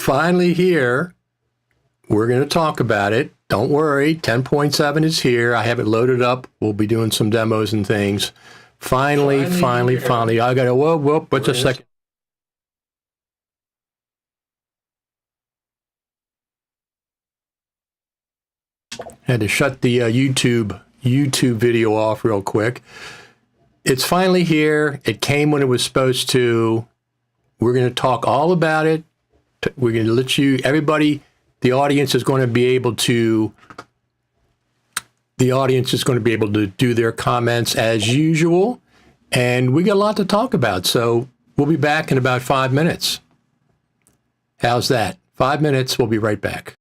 finally here. We're going to talk about it. Don't worry. 10.7 is here. I have it loaded up. We'll be doing some demos and things. Finally. I got to, whoa, what's a second? Had to shut the YouTube video off real quick. It's finally here. It came when it was supposed to. We're going to talk all about it. We're going to let you, everybody, the audience is going to be able to do their comments as usual. And we got a lot to talk about. So we'll be back in about 5 minutes. How's that? 5 minutes. We'll be right back.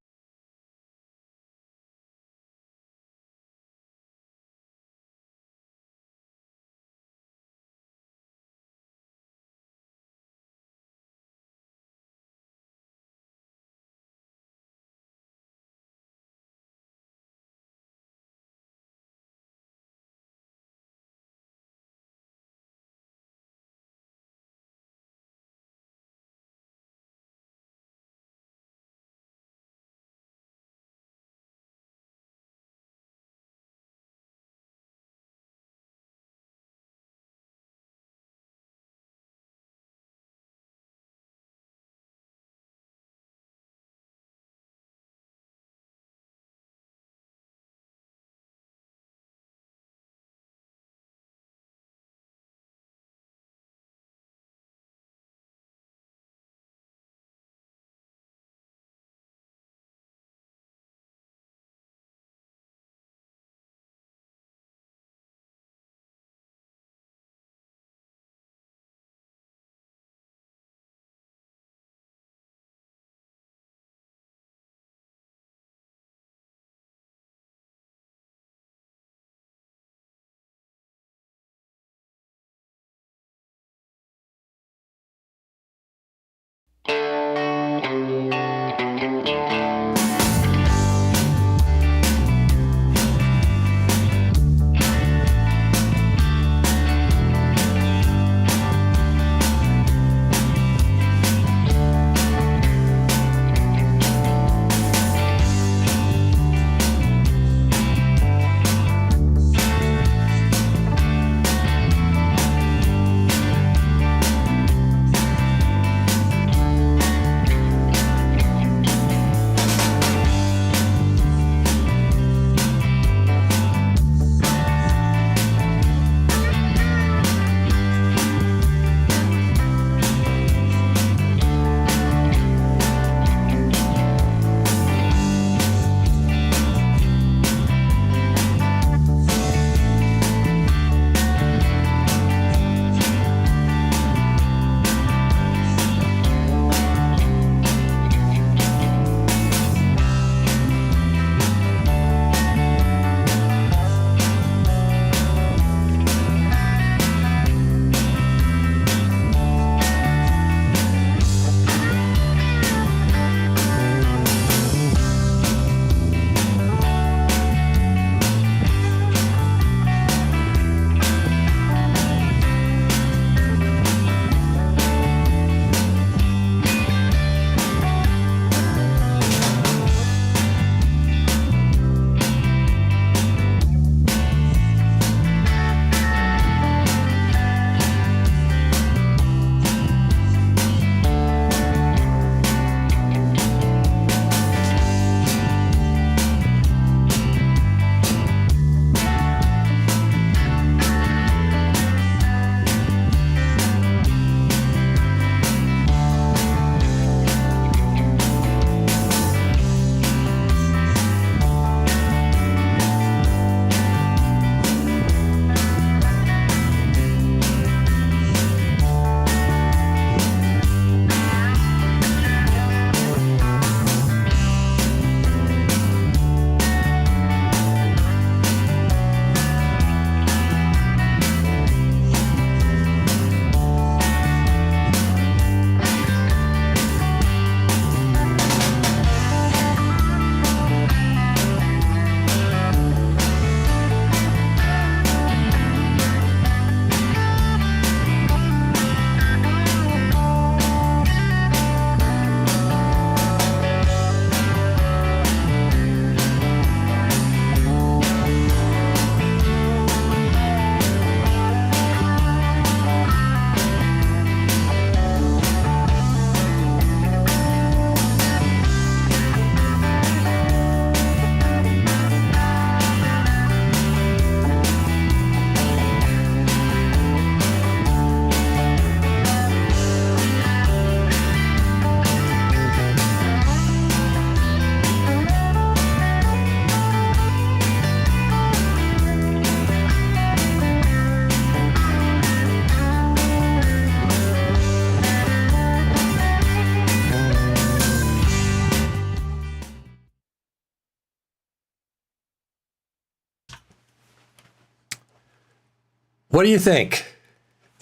What do you think?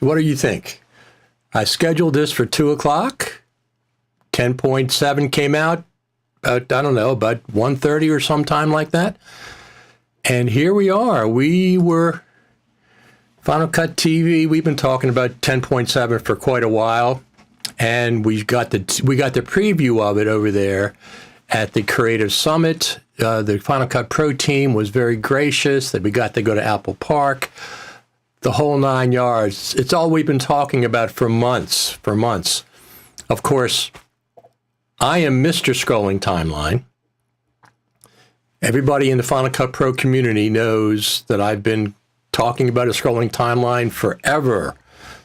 What do you think? I scheduled this for 2 o'clock. 10.7 came out, I don't know, about 1:30 or sometime like that. And here we are. We were Final Cut TV. We've been talking about 10.7 for quite a while, and we got the preview of it over there at the Creative Summit. The Final Cut Pro team was very gracious that we got to go to Apple Park. The whole 9 yards. It's all we've been talking about for months. Of course, I am Mr. Scrolling Timeline. Everybody in the Final Cut Pro community knows that I've been talking about a scrolling timeline forever.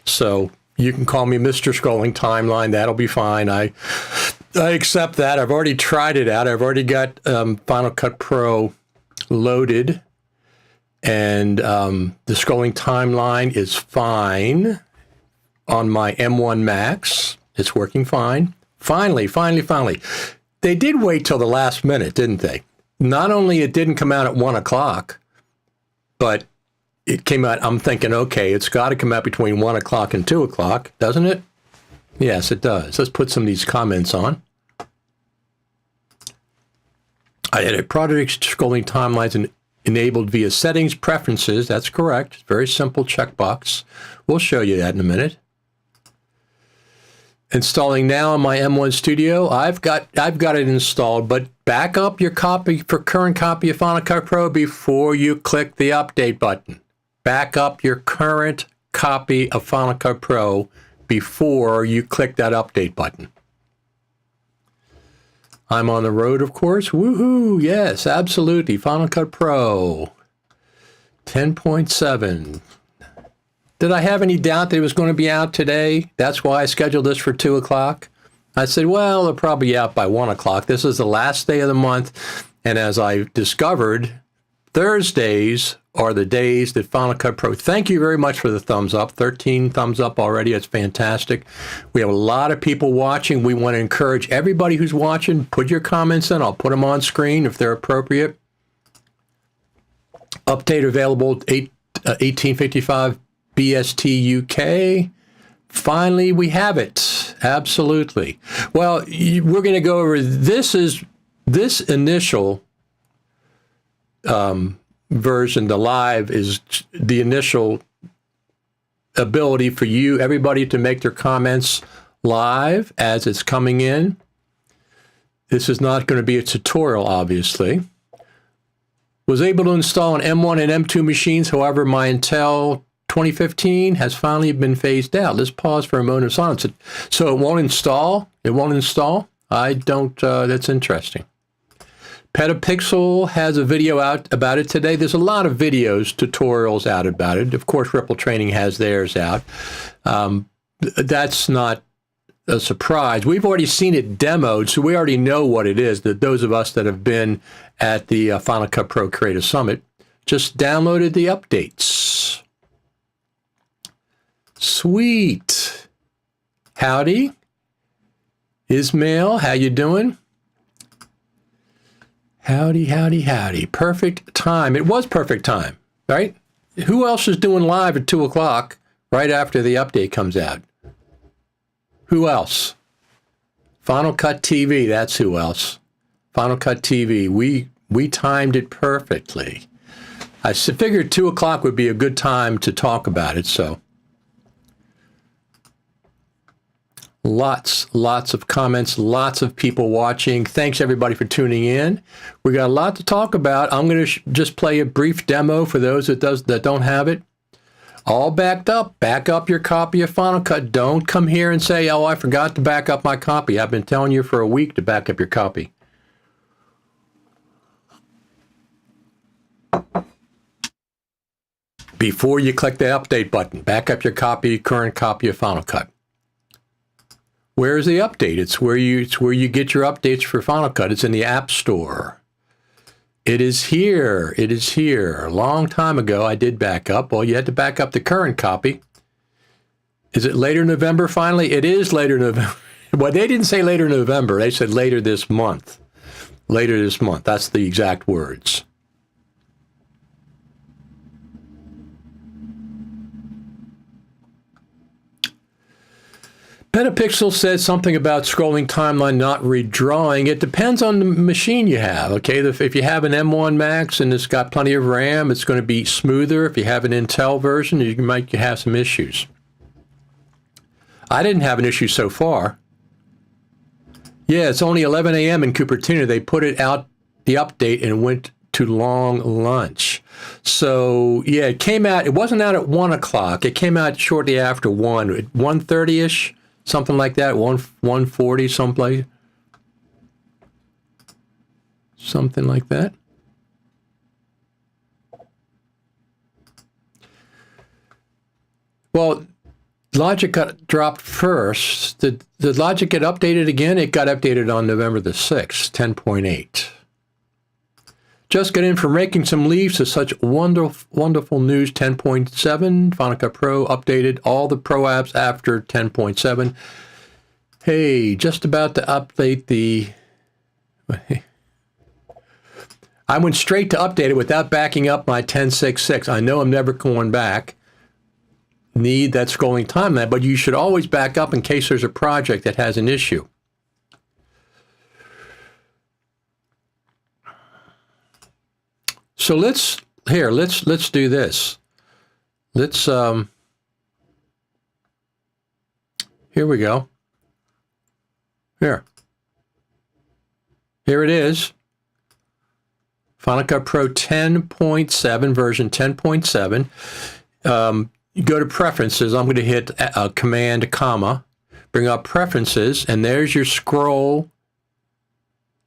So you can call me Mr. Scrolling Timeline. That'll be fine. I accept that. I've already tried it out. I've already got Final Cut Pro loaded. And the scrolling timeline is fine on my M1 Max. It's working fine. Finally. They did wait till the last minute, didn't they? Not only it didn't come out at 1 o'clock, but it came out, I'm thinking, okay, it's got to come out between 1 o'clock and 2 o'clock, doesn't it? Yes, it does. Let's put some of these comments on. I edit product scrolling timelines enabled via settings, preferences. That's correct. Very simple checkbox. We'll show you that in a minute. Installing now on my M1 Studio. I've got it installed, but back up your copy for current copy of Final Cut Pro before you click the update button. Back up your current copy of Final Cut Pro before you click that update button. I'm on the road, of course. Woohoo! Yes, absolutely. Final Cut Pro 10.7. Did I have any doubt that it was going to be out today? That's why I scheduled this for 2 o'clock. I said, well, it'll probably be out by 1 o'clock. This is the last day of the month. And as I discovered, Thursdays are the days that Final Cut Pro. Thank you very much for the thumbs up. 13 thumbs up already. It's fantastic. We have a lot of people watching. We want to encourage everybody who's watching, put your comments in. I'll put them on screen if they're appropriate. Update available 1855 BST UK. Finally, we have it. Absolutely. Well, we're going to go over this initial version. The live is the initial ability for you, everybody, to make their comments live as it's coming in. This is not going to be a tutorial, obviously. Was able to install an M1 and M2 machines. However, my Intel 2015 has finally been phased out. Let's pause for a moment of silence. So it won't install? It won't install? I don't, that's interesting. Petapixel has a video out about it today. There's a lot of videos, tutorials out about it. Of course, Ripple Training has theirs out. That's not a surprise. We've already seen it demoed, so we already know what it is. That those of us that have been at the Final Cut Pro Creative Summit just downloaded the updates. Sweet. Howdy. Ismail, how you doing? Howdy. Perfect time. It was perfect time, right? Who else is doing live at 2 o'clock right after the update comes out? Who else? Final Cut TV, that's who else. Final Cut TV. We timed it perfectly. I figured 2 o'clock would be a good time to talk about it, so. Lots of comments, lots of people watching. Thanks, everybody, for tuning in. We got a lot to talk about. I'm going to just play a brief demo for those that don't have it. All backed up. Back up your copy of Final Cut. Don't come here and say, oh, I forgot to back up my copy. I've been telling you for a week to back up your copy. Before you click the update button, back up your current copy of Final Cut. Where's the update? It's where you get your updates for Final Cut. It's in the App Store. It is here. It is here. A long time ago, I did back up. Well, you had to back up the current copy. Is it later November finally? It is later November. Well, they didn't say later November. They said later this month. Later this month. That's the exact words. Petapixel said something about scrolling timeline not redrawing. It depends on the machine you have, okay? If you have an M1 Max and it's got plenty of RAM, it's going to be smoother. If you have an Intel version, you might have some issues. I didn't have an issue so far. Yeah, it's only 11 a.m. in Cupertino. They put it out, the update, and went to long lunch. So, yeah, it came out, it wasn't out at 1 o'clock. It came out shortly after 1, at 1:30-ish. Something like that, 140 someplace. Something like that. Well, Logic got dropped first. Did Logic get updated again? It got updated on November the 6th, 10.8. Just got in from raking some leaves to such wonderful news. 10.7, Final Cut Pro updated all the Pro apps after 10.7. Hey, just about to update the... I went straight to update it without backing up my 10.6.6. I know I'm never going back. Need that scrolling timeline, but you should always back up in case there's a project that has an issue. So let's do this. Here we go. Here it is. Final Cut Pro 10.7, version 10.7. You go to Preferences. I'm going to hit Command, comma, bring up Preferences, and there's your scroll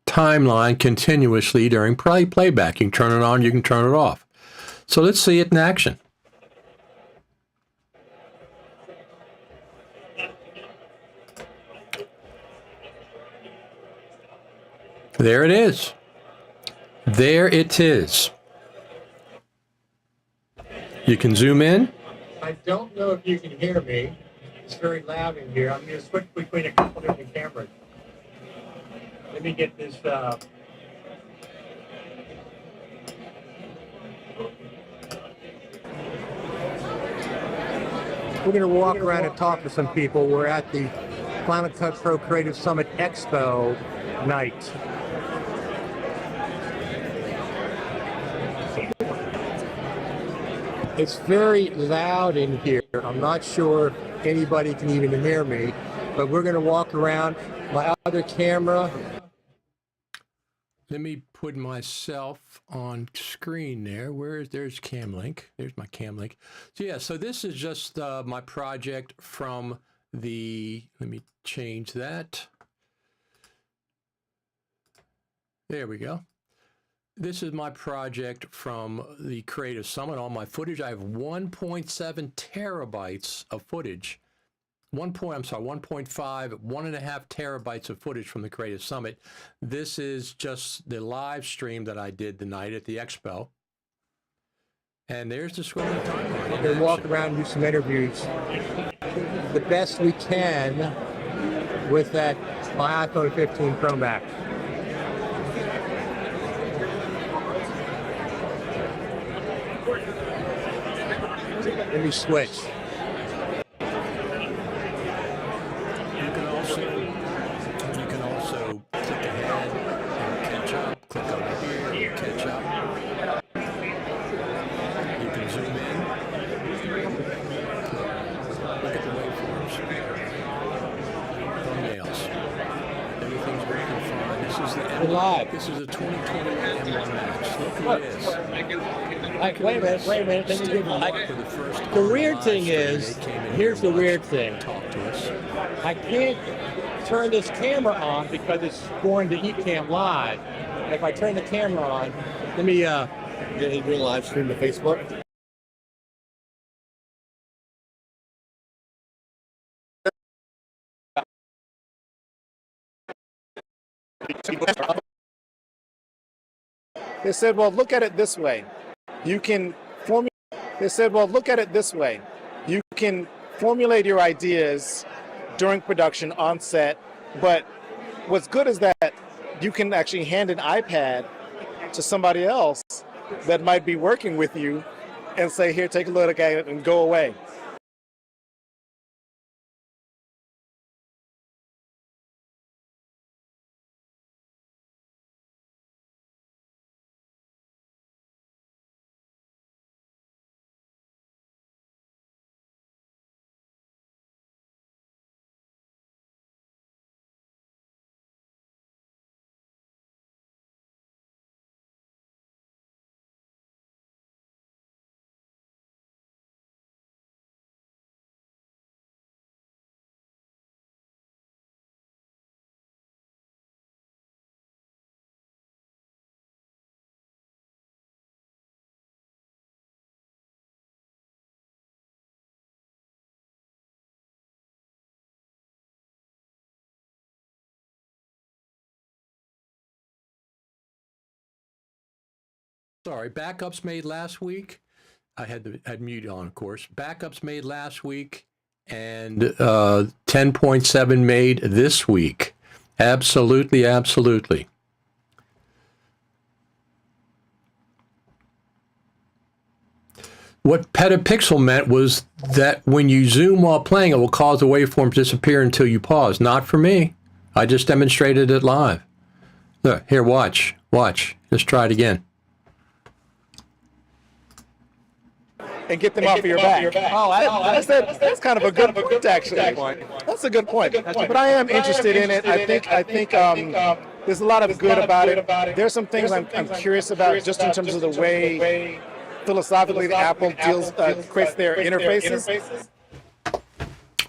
timeline continuously during playback. You can turn it on, you can turn it off. So let's see it in action. There it is. There it is. You can zoom in. I don't know if you can hear me. It's very loud in here. I'm going to switch between a couple different cameras. Let me get this. We're going to walk around and talk to some people. We're at the Final Cut Pro Creative Summit Expo night. It's very loud in here. I'm not sure if anybody can even hear me, but we're going to walk around. My other camera. Let me put myself on screen there. There's CamLink. There's my CamLink. So yeah, so this is just my project from the, let me change that. There we go. This is my project from the Creative Summit. All my footage, I have 1.7 terabytes of footage. 1.5, 1.5 terabytes of footage from the Creative Summit. This is just the live stream that I did the night at the Expo. And there's the scrolling timeline. We're going to walk around and do some interviews. The best we can with that, my iPhone 15 Pro Max. Let me switch. You can also click ahead and catch up. Click over here and catch up. You can zoom in. Look at the waveforms. Thumbnails. Everything's working fine. This is the live. This is a 2020 M1 Max. Look who it is. Wait a minute. Let me give you the weird thing is, here's the weird thing. Talk to us. I can't turn this camera on because it's going to Ecamm Live. If I turn the camera on, let me do a live stream to Facebook. They said, well, look at it this way. You can formulate. They said, well, look at it this way. You can formulate your ideas during production on set, but what's good is that you can actually hand an iPad to somebody else that might be working with you and say, here, take a look at it and go away. Sorry, backups made last week. I had mute on, of course. Backups made last week, and 10.7 made this week. Absolutely, absolutely. What petapixel meant was that when you zoom while playing, it will cause the waveform to disappear until you pause. Not for me. I just demonstrated it live. Look, here, watch. Watch. Just try it again. And get them off of your back. That's kind of a good point, actually. That's a good point. But I am interested in it. I think there's a lot of good about it. There's some things I'm curious about, just in terms of the way philosophically the Apple creates their interfaces.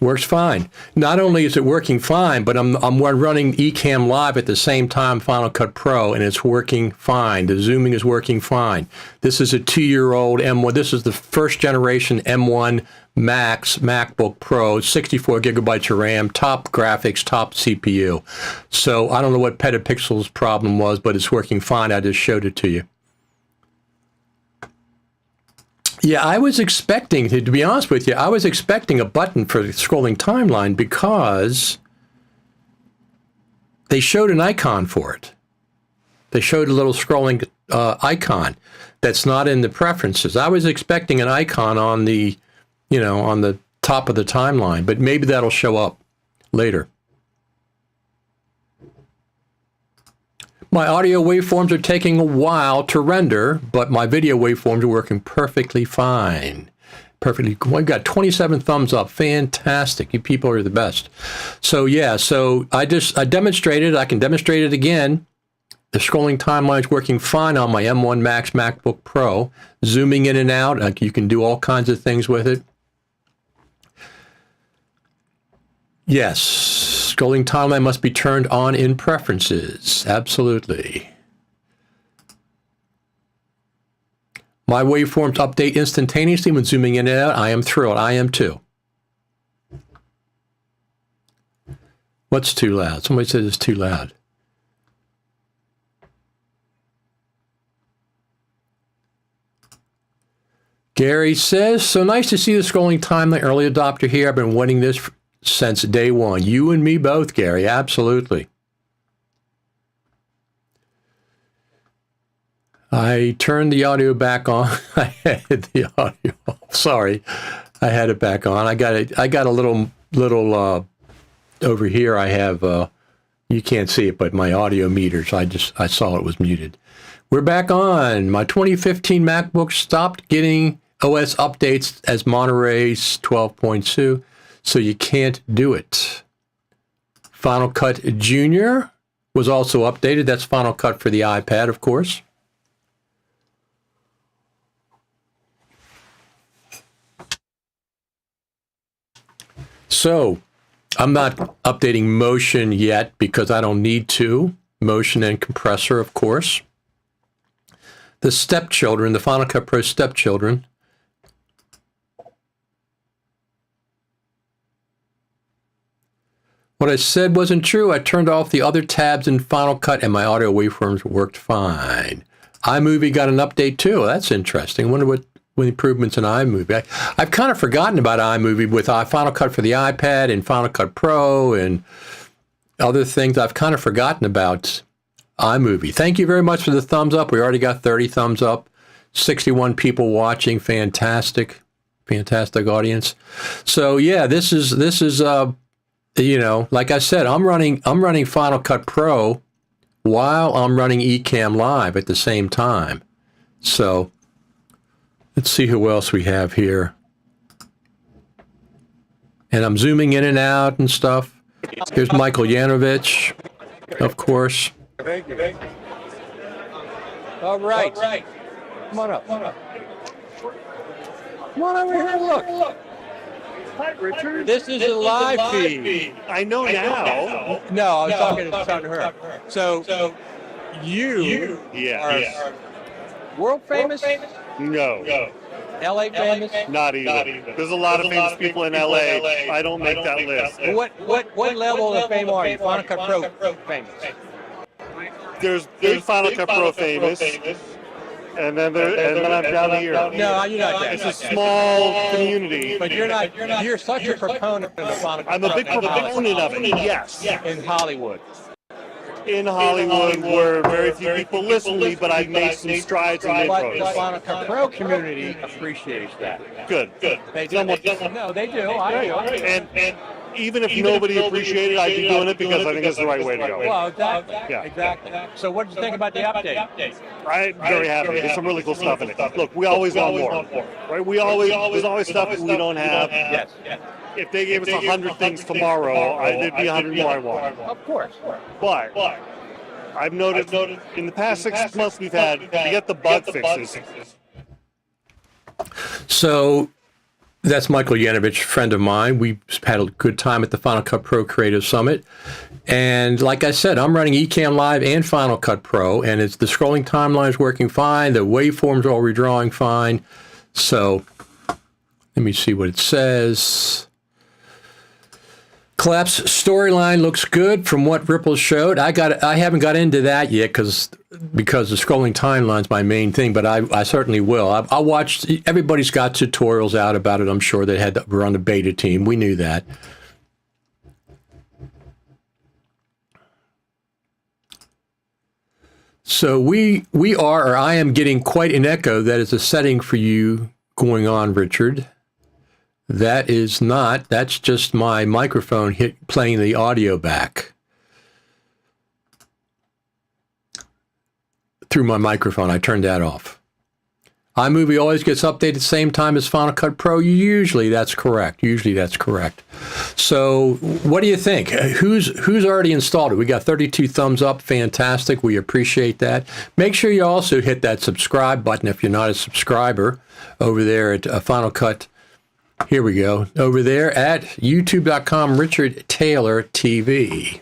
Works fine. Not only is it working fine, but I'm running Ecamm Live at the same time Final Cut Pro, and it's working fine. The zooming is working fine. This is a 2-year-old M1. This is the first generation M1 Max MacBook Pro, 64 gigabytes of RAM, top graphics, top CPU. So I don't know what Petapixel's problem was, but it's working fine. I just showed it to you. Yeah, I was expecting, to be honest with you, I was expecting a button for the scrolling timeline because they showed an icon for it. They showed a little scrolling icon that's not in the preferences. I was expecting an icon on the, on the top of the timeline, but maybe that'll show up later. My audio waveforms are taking a while to render, but my video waveforms are working perfectly fine. Perfectly. We've got 27 thumbs up. Fantastic. You people are the best. So yeah, I demonstrated. I can demonstrate it again. The scrolling timeline is working fine on my M1 Max MacBook Pro. Zooming in and out. You can do all kinds of things with it. Yes. Scrolling timeline must be turned on in preferences. Absolutely. My waveforms update instantaneously when zooming in and out. I am thrilled. I am too. What's too loud? Somebody said it's too loud. Gary says, so nice to see the scrolling timeline early adopter here. I've been wanting this since day one. You and me both, Gary. Absolutely. I turned the audio back on. I had the audio. Sorry, I had it back on. I got it. I got a little over here. I have. You can't see it, but my audio meters. I saw it was muted. We're back on. My 2015 MacBook stopped getting OS updates as Monterey's 12.2. So you can't do it. Final Cut Junior was also updated. That's Final Cut for the iPad, of course. So I'm not updating Motion yet because I don't need to. Motion and Compressor, of course. The stepchildren, the Final Cut Pro stepchildren. What I said wasn't true. I turned off the other tabs in Final Cut and my audio waveforms worked fine. iMovie got an update too. That's interesting. I wonder what improvements in iMovie. I've kind of forgotten about iMovie with Final Cut for the iPad and Final Cut Pro and other things. I've kind of forgotten about iMovie. Thank you very much for the thumbs up. We already got 30 thumbs up. 61 people watching. Fantastic. Fantastic audience. So yeah, this is like I said, I'm running Final Cut Pro while I'm running Ecamm Live at the same time. So let's see who else we have here. And I'm zooming in and out and stuff. Here's Michael Yanovich, of course. Thank you. All right. Come on up. Come on over here and look. Hi, Richard. This is a live feed. I know now. No, I was talking to her. So you are world famous? No, LA famous? not even. There's a lot of famous people in LA. I don't make that list. What level of fame are you? Final Cut Pro famous? There's Final Cut Pro famous. and then I'm down here. No, you're not that. It's a small community. But you're not. You're such a proponent of the Final Cut I'm a big Pro proponent of it. Yes. in Hollywood. In Hollywood, where very few people listen to me, but I've made some strides and But the intros. Final Cut Pro community appreciates that. Good. They do. No, they do. I do. And even if nobody appreciated it, I'd be doing it because I think it's the right way to go. Well, exactly. Yeah. Exactly. So, what did you think about the update? I'm very happy. There's some really cool stuff in it. Look, we always want more, right? There's always stuff that we don't have. Yes. If they gave us 100 things tomorrow, there'd be 100 more I want. Of course. But I've noticed in the past 6 months we've had to get the bug fixes. So that's Michael Yanovich, friend of mine. We had a good time at the Final Cut Pro Creative Summit. And like I said, I'm running Ecamm Live and Final Cut Pro, and the scrolling timeline is working fine. The waveforms are all redrawing fine. So let me see what it says. Collapse storyline looks good from what Ripple showed. I haven't got into that yet because the scrolling timeline's my main thing, but I certainly will. I watched. Everybody's got tutorials out about it. I'm sure they were on the beta team. We knew that. So I am getting quite an echo. That is a setting for you going on, Richard. That's just my microphone playing the audio back through my microphone. I turned that off. iMovie always gets updated at the same time as Final Cut Pro. Usually that's correct. So what do you think? Who's already installed it? We got 32 thumbs up. Fantastic. We appreciate that. Make sure you also hit that subscribe button if you're not a subscriber over there at Final Cut. Here we go. Over there at youtube.com, Richard Taylor TV.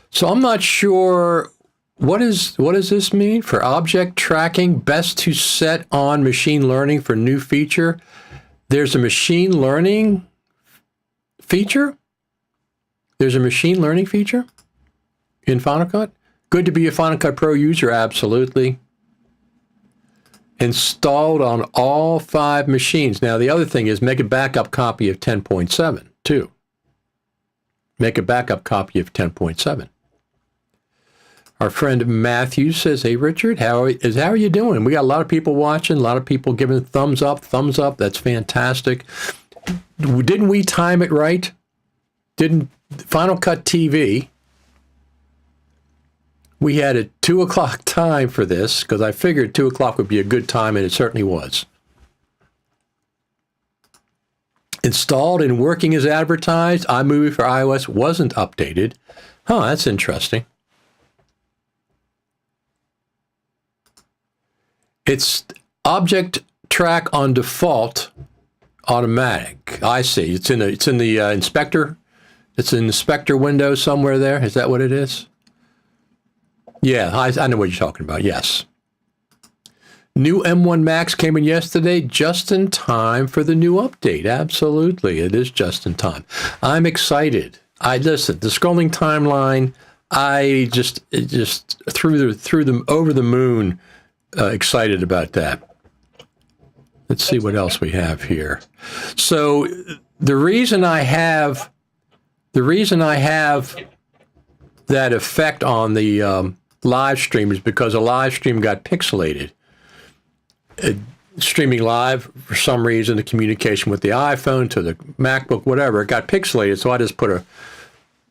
So I'm not sure, what does this mean? For object tracking, best to set on machine learning for new feature. There's a machine learning feature? There's a machine learning feature in Final Cut? Good to be a Final Cut Pro user, absolutely. Installed on all 5 machines. Now, the other thing is make a backup copy of 10.7, too. Make a backup copy of 10.7. Our friend Matthew says, hey, Richard, how are you doing? We got a lot of people watching, a lot of people giving thumbs up. That's fantastic. Didn't we time it right? Didn't Final Cut TV... We had a 2 o'clock time for this because I figured 2 o'clock would be a good time, and it certainly was. Installed and working as advertised. iMovie for iOS wasn't updated. That's interesting. It's object track on default automatic. I see. It's in the inspector. It's an inspector window somewhere there. Is that what it is? Yeah, I know what you're talking about, yes. New M1 Max came in yesterday, just in time for the new update. Absolutely, it is just in time. I'm excited. Listen, the scrolling timeline, I just through the over the moon excited about that. Let's see what else we have here. So the reason I have that effect on the live stream is because a live stream got pixelated. Streaming live, for some reason, the communication with the iPhone to the MacBook, whatever, it got pixelated, so I just put an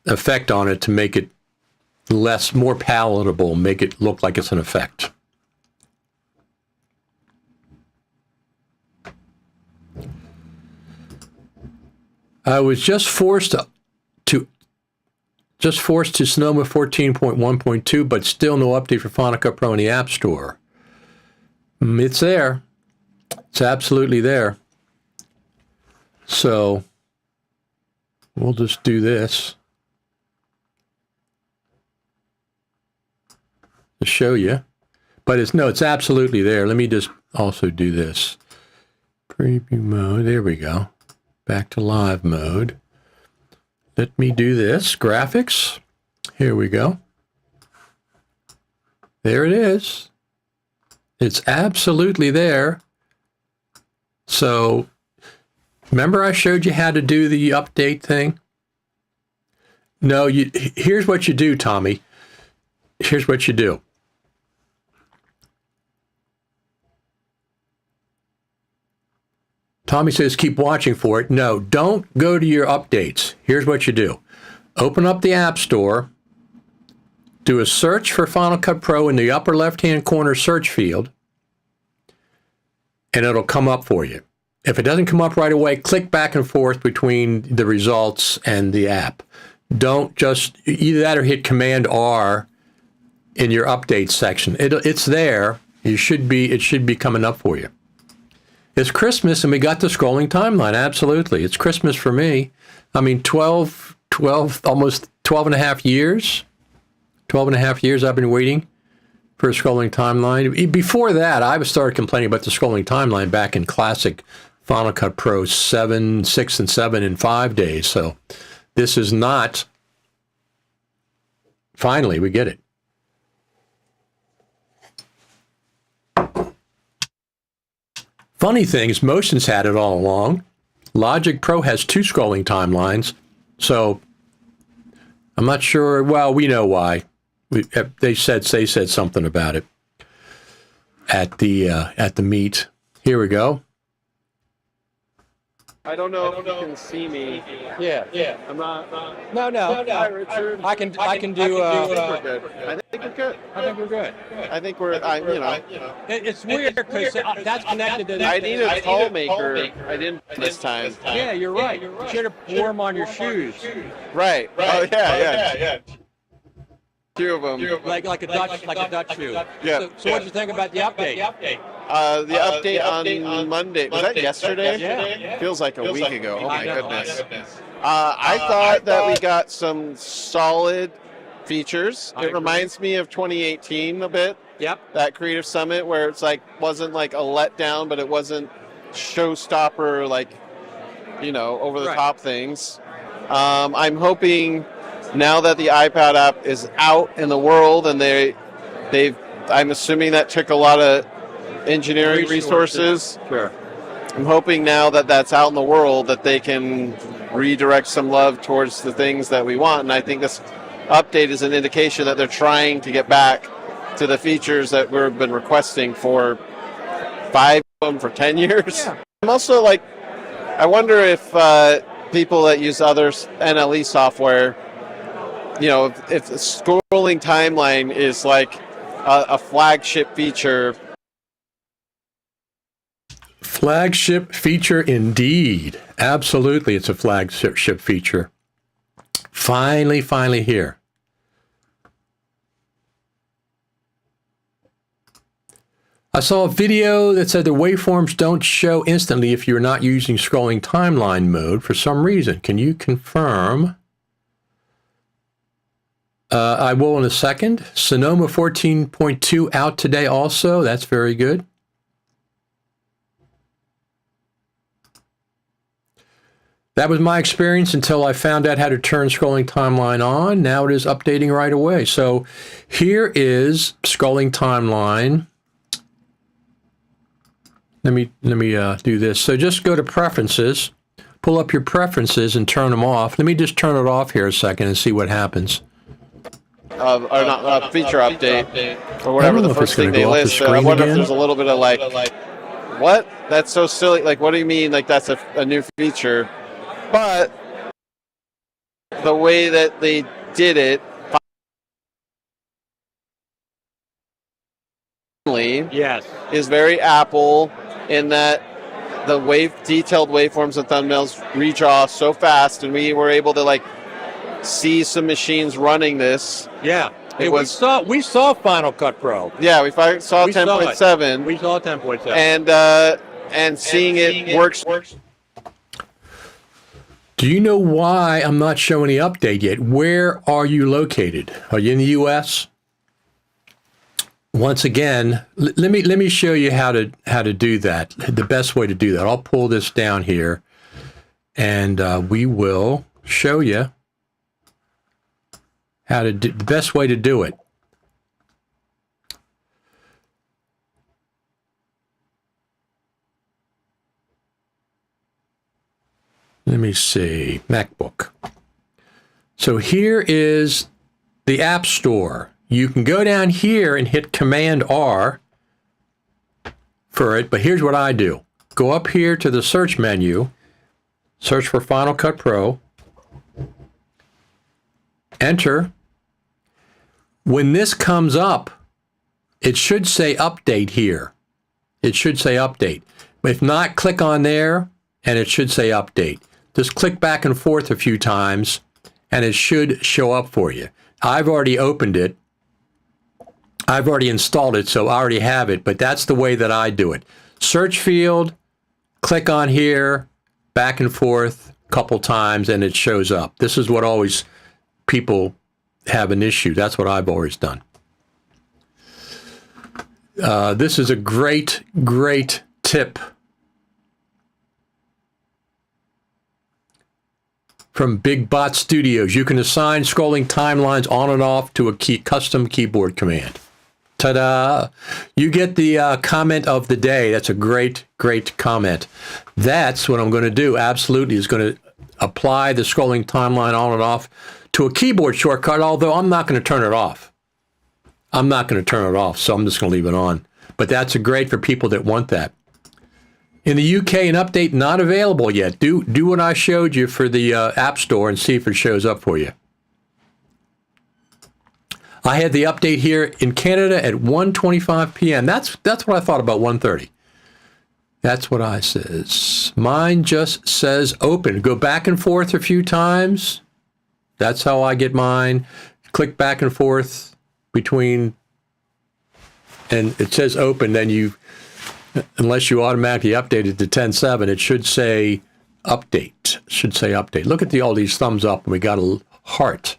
effect on it to make it more palatable, make it look like it's an effect. I was just forced to Sonoma 14.1.2, but still no update for Final Cut Pro in the App Store. It's there. It's absolutely there. So we'll just do this to show you. But it's absolutely there. Let me just also do this. Preview mode. There we go. Back to live mode. Let me do this. Graphics. Here we go. There it is. It's absolutely there. So remember I showed you how to do the update thing? No, here's what you do, Tommy. Here's what you do. Tommy says keep watching for it. No, don't go to your updates. Here's what you do. Open up the App Store. Do a search for Final Cut Pro in the upper left-hand corner search field, and it'll come up for you. If it doesn't come up right away, click back and forth between the results and the app. Don't just either that or hit Command R in your updates section. It's there. It should be coming up for you. It's Christmas, and we got the scrolling timeline. Absolutely. It's Christmas for me. I mean, 12, almost 12 and a half years. 12 and a half years I've been waiting for a scrolling timeline. Before that, I started complaining about the scrolling timeline back in classic Final Cut Pro 7, 6, and 7 in 5 days. So this is not, finally, we get it. Funny thing is, Motion's had it all along. Logic Pro has 2 scrolling timelines. So I'm not sure, well, we know why. They said something about it at the meet. Here we go. I don't know if you can see me. Yeah. I'm not. No. Hi, Richard. I can do. I think we're good. I think we're good. I think we're good. I think we're. It's weird because that's connected to. I need a tall maker. I didn't this time. Yeah, you're right. You should have wore them on your shoes. Right. Oh yeah. Two of them. Like a Dutch shoe. Yeah. So what do you think about the update? The update on Monday. Was that yesterday? Yeah. Feels like a week ago. Oh my goodness. I thought that we got some solid features. It reminds me of 2018 a bit. Yep. That Creative Summit where it's like wasn't like a letdown, but it wasn't showstopper like over the top things. I'm hoping now that the iPad app is out in the world and I'm assuming that took a lot of engineering resources. Sure. I'm hoping now that that's out in the world that they can redirect some love towards the things that we want. And I think this update is an indication that they're trying to get back to the features that we've been requesting for 5 of them for 10 years. Yeah. I'm also I wonder if people that use other NLE software, if the scrolling timeline is like a flagship feature. Flagship feature indeed. Absolutely, it's a flagship feature. Finally here. I saw a video that said the waveforms don't show instantly if you're not using scrolling timeline mode for some reason. Can you confirm? I will in a second. Sonoma 14.2 out today also. That's very good. That was my experience until I found out how to turn scrolling timeline on. Now it is updating right away. So here is scrolling timeline. Let me do this. So just go to Preferences, pull up your preferences and turn them off. Let me just turn it off here a second and see what happens. Or not feature update or whatever the first thing they list. I wonder if there's a little bit of what? That's so silly. What do you mean? That's a new feature? But the way that they did it, yes, is very Apple in that the detailed waveforms and thumbnails redraw so fast, and we were able to see some machines running this. Yeah. We saw Final Cut Pro. Yeah, we saw 10.7. We saw 10.7. And seeing it works. Do you know why I'm not showing the update yet? Where are you located? Are you in the U.S.? Once again, let me show you how to do that. The best way to do that. I'll pull this down here, and we will show you how to do the best way to do it. Let me see, MacBook. So here is the App Store. You can go down here and hit Command R for it, but here's what I do. Go up here to the search menu, search for Final Cut Pro, enter. When this comes up, it should say Update here. It should say Update. But if not, click on there, and it should say Update. Just click back and forth a few times, and it should show up for you. I've already opened it. I've already installed it, so I already have it, but that's the way that I do it. Search field, click on here, back and forth a couple times, and it shows up. This is what always people have an issue. That's what I've always done. This is a great, great tip from Big Bot Studios. You can assign scrolling timelines on and off to a custom keyboard command. Ta-da! You get the comment of the day. That's a great, great comment. That's what I'm going to do. Absolutely is going to apply the scrolling timeline on and off to a keyboard shortcut, although I'm not going to turn it off. I'm not going to turn it off, so I'm just going to leave it on. But that's great for people that want that. In the UK, an update not available yet. Do what I showed you for the App Store and see if it shows up for you. I had the update here in Canada at 1:25 p.m. That's what I thought about 1:30. That's what I says. Mine just says open. Go back and forth a few times. That's how I get mine. Click back and forth between, and it says open. Then you, unless you automatically update it to 10.7, it should say update. It should say update. Look at all these thumbs up, and we got a heart.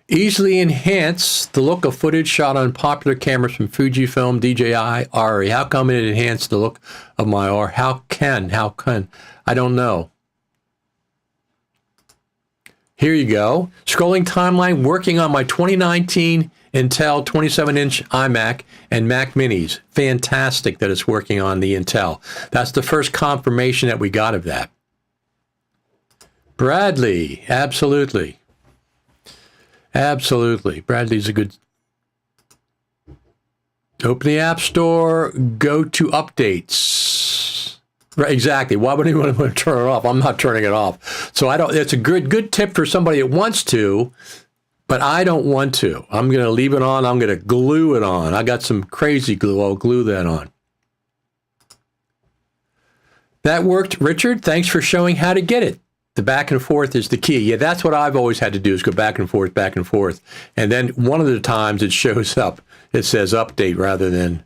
Easily enhance the look of footage shot on popular cameras from Fujifilm, DJI, ARRI. How come it enhanced the look of my R? How can? I don't know. Here you go. Scrolling timeline working on my 2019 Intel 27-inch iMac and Mac Minis. Fantastic that it's working on the Intel. That's the first confirmation that we got of that. Bradley, absolutely. Absolutely. Bradley's a good... Open the App Store, go to Updates. Right, exactly. Why would anyone want to turn it off? I'm not turning it off. So I don't... It's a good tip for somebody that wants to, but I don't want to. I'm going to leave it on. I'm going to glue it on. I got some crazy glue. I'll glue that on. That worked, Richard. Thanks for showing how to get it. The back and forth is the key. Yeah, that's what I've always had to do is go back and forth. And then one of the times it shows up, it says update rather than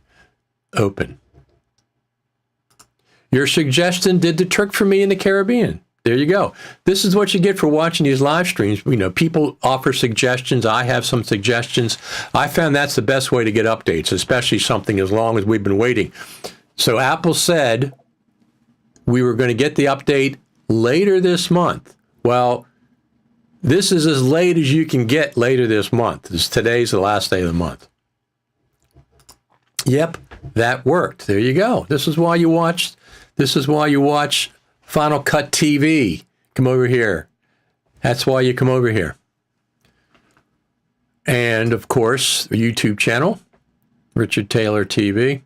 open. Your suggestion did the trick for me in the Caribbean. There you go. This is what you get for watching these live streams. You know, people offer suggestions. I have some suggestions. I found that's the best way to get updates, especially something as long as we've been waiting. So Apple said we were going to get the update later this month. Well, this is as late as you can get later this month. Today's the last day of the month. Yep, that worked. There you go. This is why you watch Final Cut TV. Come over here. That's why you come over here. And of course, the YouTube channel, Richard Taylor TV.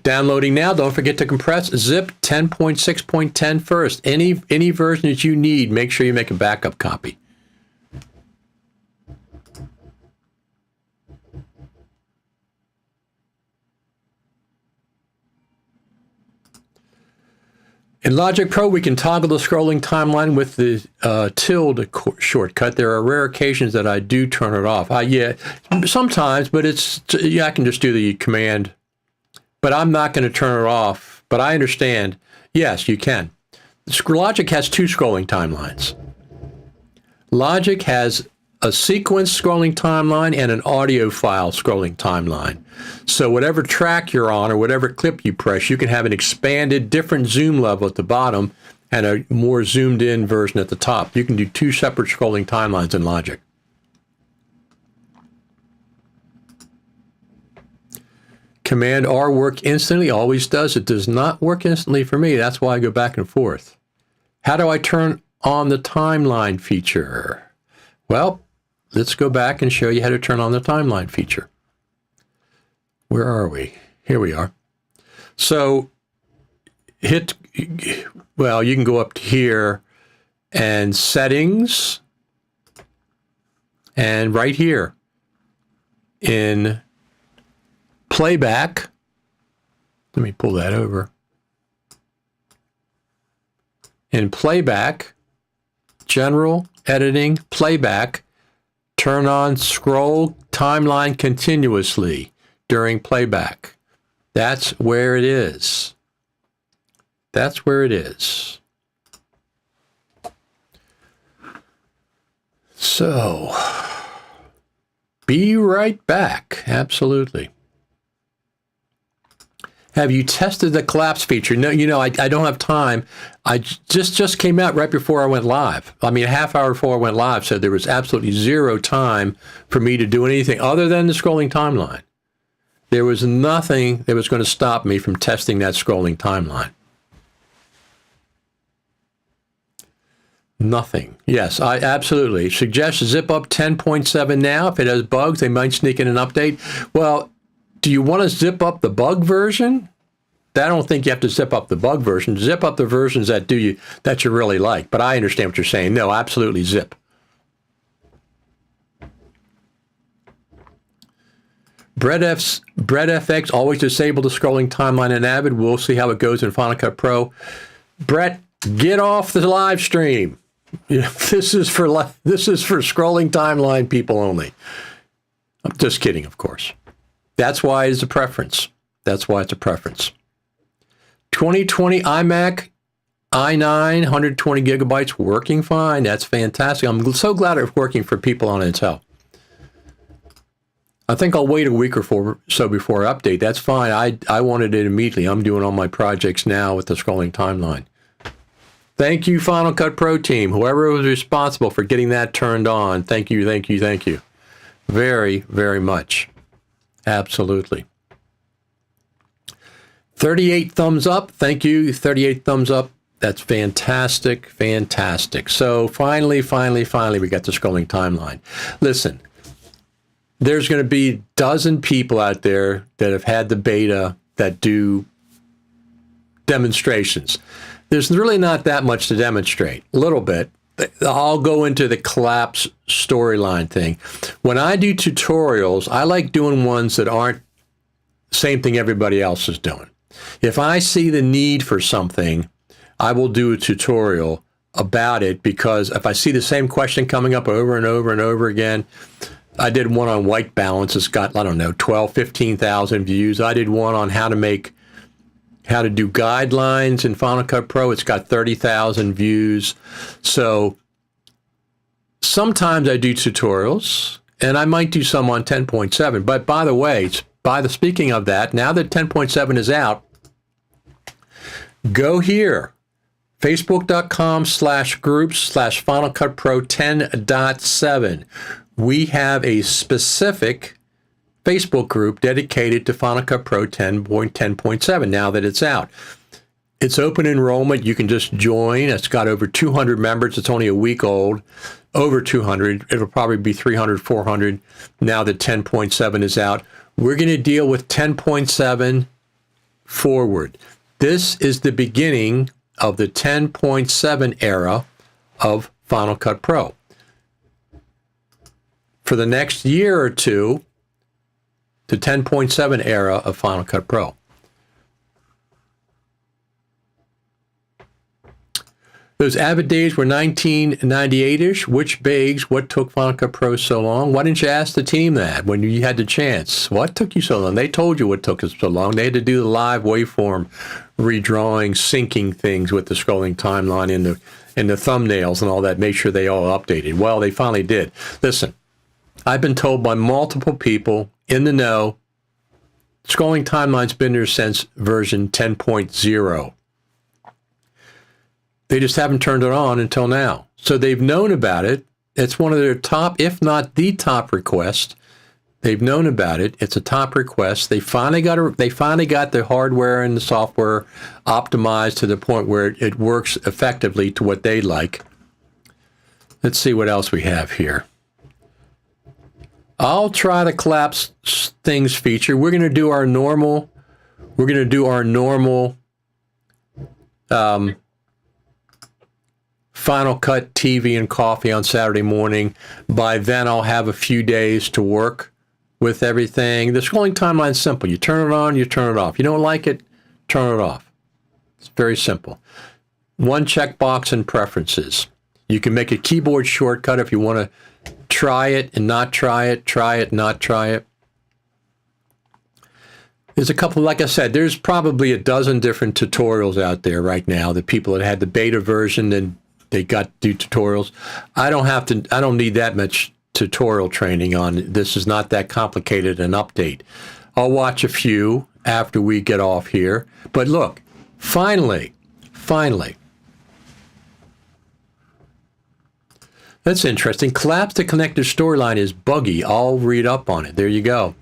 Downloading now. Don't forget to compress zip 10.6.10 first. Any version that you need, make sure you make a backup copy. In Logic Pro, we can toggle the scrolling timeline with the tilde shortcut. There are rare occasions that I do turn it off. Yeah, sometimes, but I can just do the command. But I'm not going to turn it off. But I understand. Yes, you can. Logic has two scrolling timelines. Logic has a sequence scrolling timeline and an audio file scrolling timeline. So whatever track you're on or whatever clip you press, you can have an expanded, different zoom level at the bottom and a more zoomed in version at the top. You can do two separate scrolling timelines in Logic. Command R work instantly, always does. It does not work instantly for me. That's why I go back and forth. How do I turn on the timeline feature? Well, let's go back and show you how to turn on the timeline feature. Where are we? Here we are. So you can go up to here and settings, and right here in playback, let me pull that over. In playback, general, editing, playback, turn on scroll timeline continuously during playback. That's where it is. That's where it is. So, be right back. Absolutely. Have you tested the collapse feature? No, I don't have time. I just came out right before I went live. I mean, a half hour before I went live, so there was absolutely zero time for me to do anything other than the scrolling timeline. There was nothing that was going to stop me from testing that scrolling timeline. Nothing. Yes, I absolutely suggest zip up 10.7 now. If it has bugs, they might sneak in an update. Well, do you want to zip up the bug version? I don't think you have to zip up the bug version. Zip up the versions that you really like. But I understand what you're saying. No, absolutely zip. BrettFX always disable the scrolling timeline in Avid. We'll see how it goes in Final Cut Pro. Brett, get off the live stream. This is for scrolling timeline people only. I'm just kidding, of course. That's why it's a preference. That's why it's a preference. 2020 iMac i9, 120 gigabytes, working fine. That's fantastic. I'm so glad it's working for people on Intel. I think I'll wait a week or so before I update. That's fine. I wanted it immediately. I'm doing all my projects now with the scrolling timeline. Thank you, Final Cut Pro team. Whoever was responsible for getting that turned on, thank you, thank you, thank you. Very, very much. Absolutely. 38 thumbs up. Thank you. 38 thumbs up. That's fantastic, fantastic. So finally, we got the scrolling timeline. Listen, there's going to be a dozen people out there that have had the beta that do demonstrations. There's really not that much to demonstrate. A little bit. I'll go into the collapse storyline thing. When I do tutorials, I like doing ones that aren't the same thing everybody else is doing. If I see the need for something, I will do a tutorial about it, because if I see the same question coming up over and over and over again, I did one on white balance. It's got, 15,000 views. I did one on how to do guidelines in Final Cut Pro. It's got 30,000 views. So sometimes I do tutorials, and I might do some on 10.7. But by the way, speaking of that, now that 10.7 is out, go here, facebook.com/groups/Final Cut Pro 10.7. We have a specific Facebook group dedicated to Final Cut Pro 10.7 now that it's out. It's open enrollment. You can just join. It's got over 200 members. It's only a week old. Over 200. It'll probably be 300, 400 now that 10.7 is out. We're going to deal with 10.7 forward. This is the beginning of the 10.7 era of Final Cut Pro. For the next year or two, the 10.7 era of Final Cut Pro. Those Avid days were 1998-ish. Which begs, what took Final Cut Pro so long? Why didn't you ask the team that when you had the chance? What took you so long? They told you what took us so long. They had to do the live waveform redrawing, syncing things with the scrolling timeline in the thumbnails and all that, make sure they all updated. Well, they finally did. Listen, I've been told by multiple people in the know, scrolling timeline's been there since version 10.0. They just haven't turned it on until now. So they've known about it. It's one of their top, if not the top request They've known about it. It's a top request. They finally got the hardware and the software optimized to the point where it works effectively to what they like. Let's see what else we have here. I'll try the collapse things feature. We're going to do our normal. Final Cut TV and coffee on Saturday morning. By then, I'll have a few days to work with everything. The scrolling timeline is simple. You turn it on, you turn it off. You don't like it, turn it off. It's very simple. One checkbox and preferences. You can make a keyboard shortcut if you want to try it and not try it, not try it. There's a couple, like I said, there's probably a dozen different tutorials out there right now. The people that had the beta version and they got to do tutorials. I don't need that much tutorial training on this. Is not that complicated an update. I'll watch a few after we get off here. But look, finally, that's interesting. Collapse the connector storyline is buggy. I'll read up on it. There you go.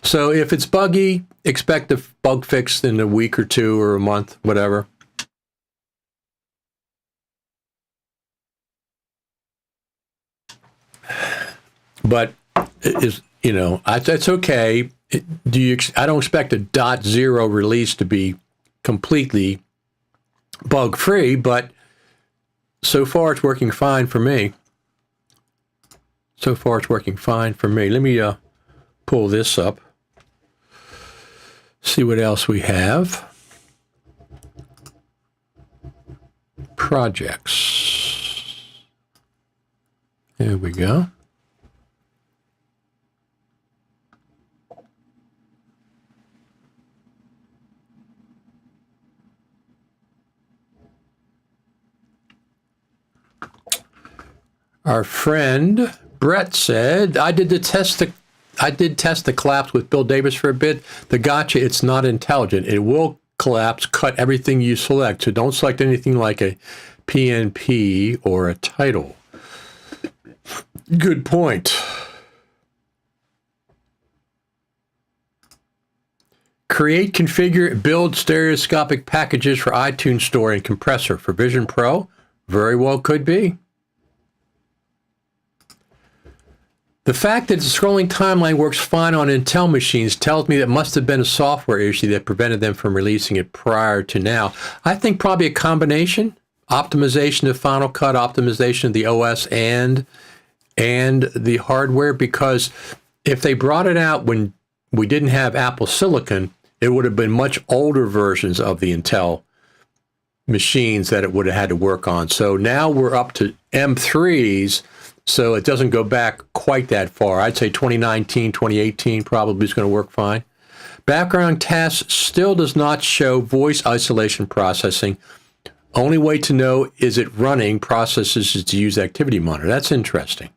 So if it's buggy, expect a bug fix in a week or two or a month, whatever. But it's okay. I don't expect a .0 release to be completely bug free, but so far it's working fine for me. Let me pull this up. See what else we have. Projects. There we go. Our friend Brett said, I did test the collapse with Bill Davis for a bit. The gotcha, it's not intelligent. It will collapse, cut everything you select. So don't select anything like a PNP or a title. Good point. Create, configure, build stereoscopic packages for iTunes Store and compressor for Vision Pro. Very well could be. The fact that the scrolling timeline works fine on Intel machines tells me that must have been a software issue that prevented them from releasing it prior to now. I think probably a combination. Optimization of Final Cut, optimization of the OS and the hardware, because if they brought it out when we didn't have Apple Silicon, it would have been much older versions of the Intel machines that it would have had to work on. So now we're up to M3s, so it doesn't go back quite that far. I'd say 2019, 2018 probably is going to work fine. Background task still does not show voice isolation processing. Only way to know is it running processes is to use Activity Monitor. That's interesting.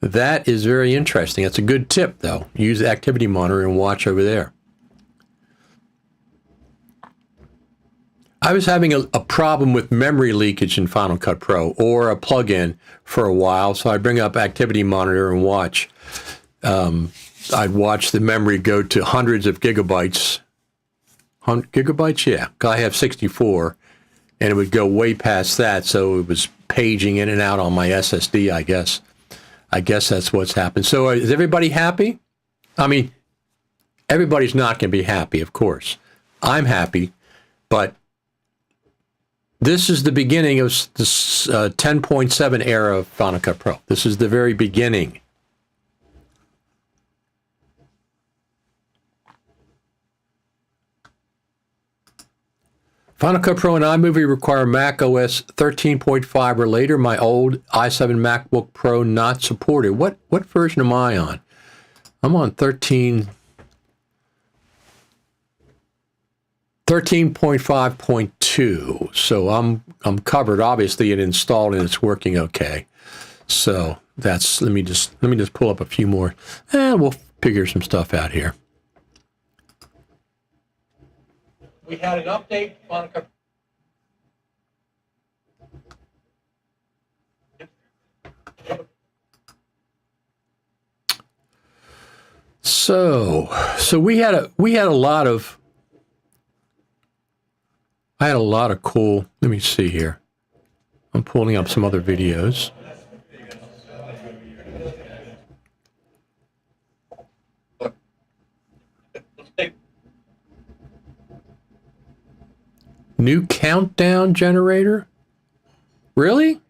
That is very interesting. That's a good tip, though. Use the Activity Monitor and watch over there. I was having a problem with memory leakage in Final Cut Pro or a plugin for a while, so I bring up Activity Monitor and watch. I'd watch the memory go to hundreds of gigabytes. Gigabytes? Yeah. I have 64, and it would go way past that, so it was paging in and out on my SSD, I guess. I guess that's what's happened. So is everybody happy? I mean, everybody's not going to be happy, of course. I'm happy, but this is the beginning of this 10.7 era of Final Cut Pro. This is the very beginning. Final Cut Pro and iMovie require Mac OS 13.5 or later. My old i7 MacBook Pro not supported. What version am I on? I'm on 13.5.2, so I'm covered. Obviously, it installed and it's working okay. So that's let me just pull up a few more, and we'll figure some stuff out here. We had an update, Monica. So we had a lot of, I had a lot of cool, let me see here. I'm pulling up some other videos. New countdown generator? Really?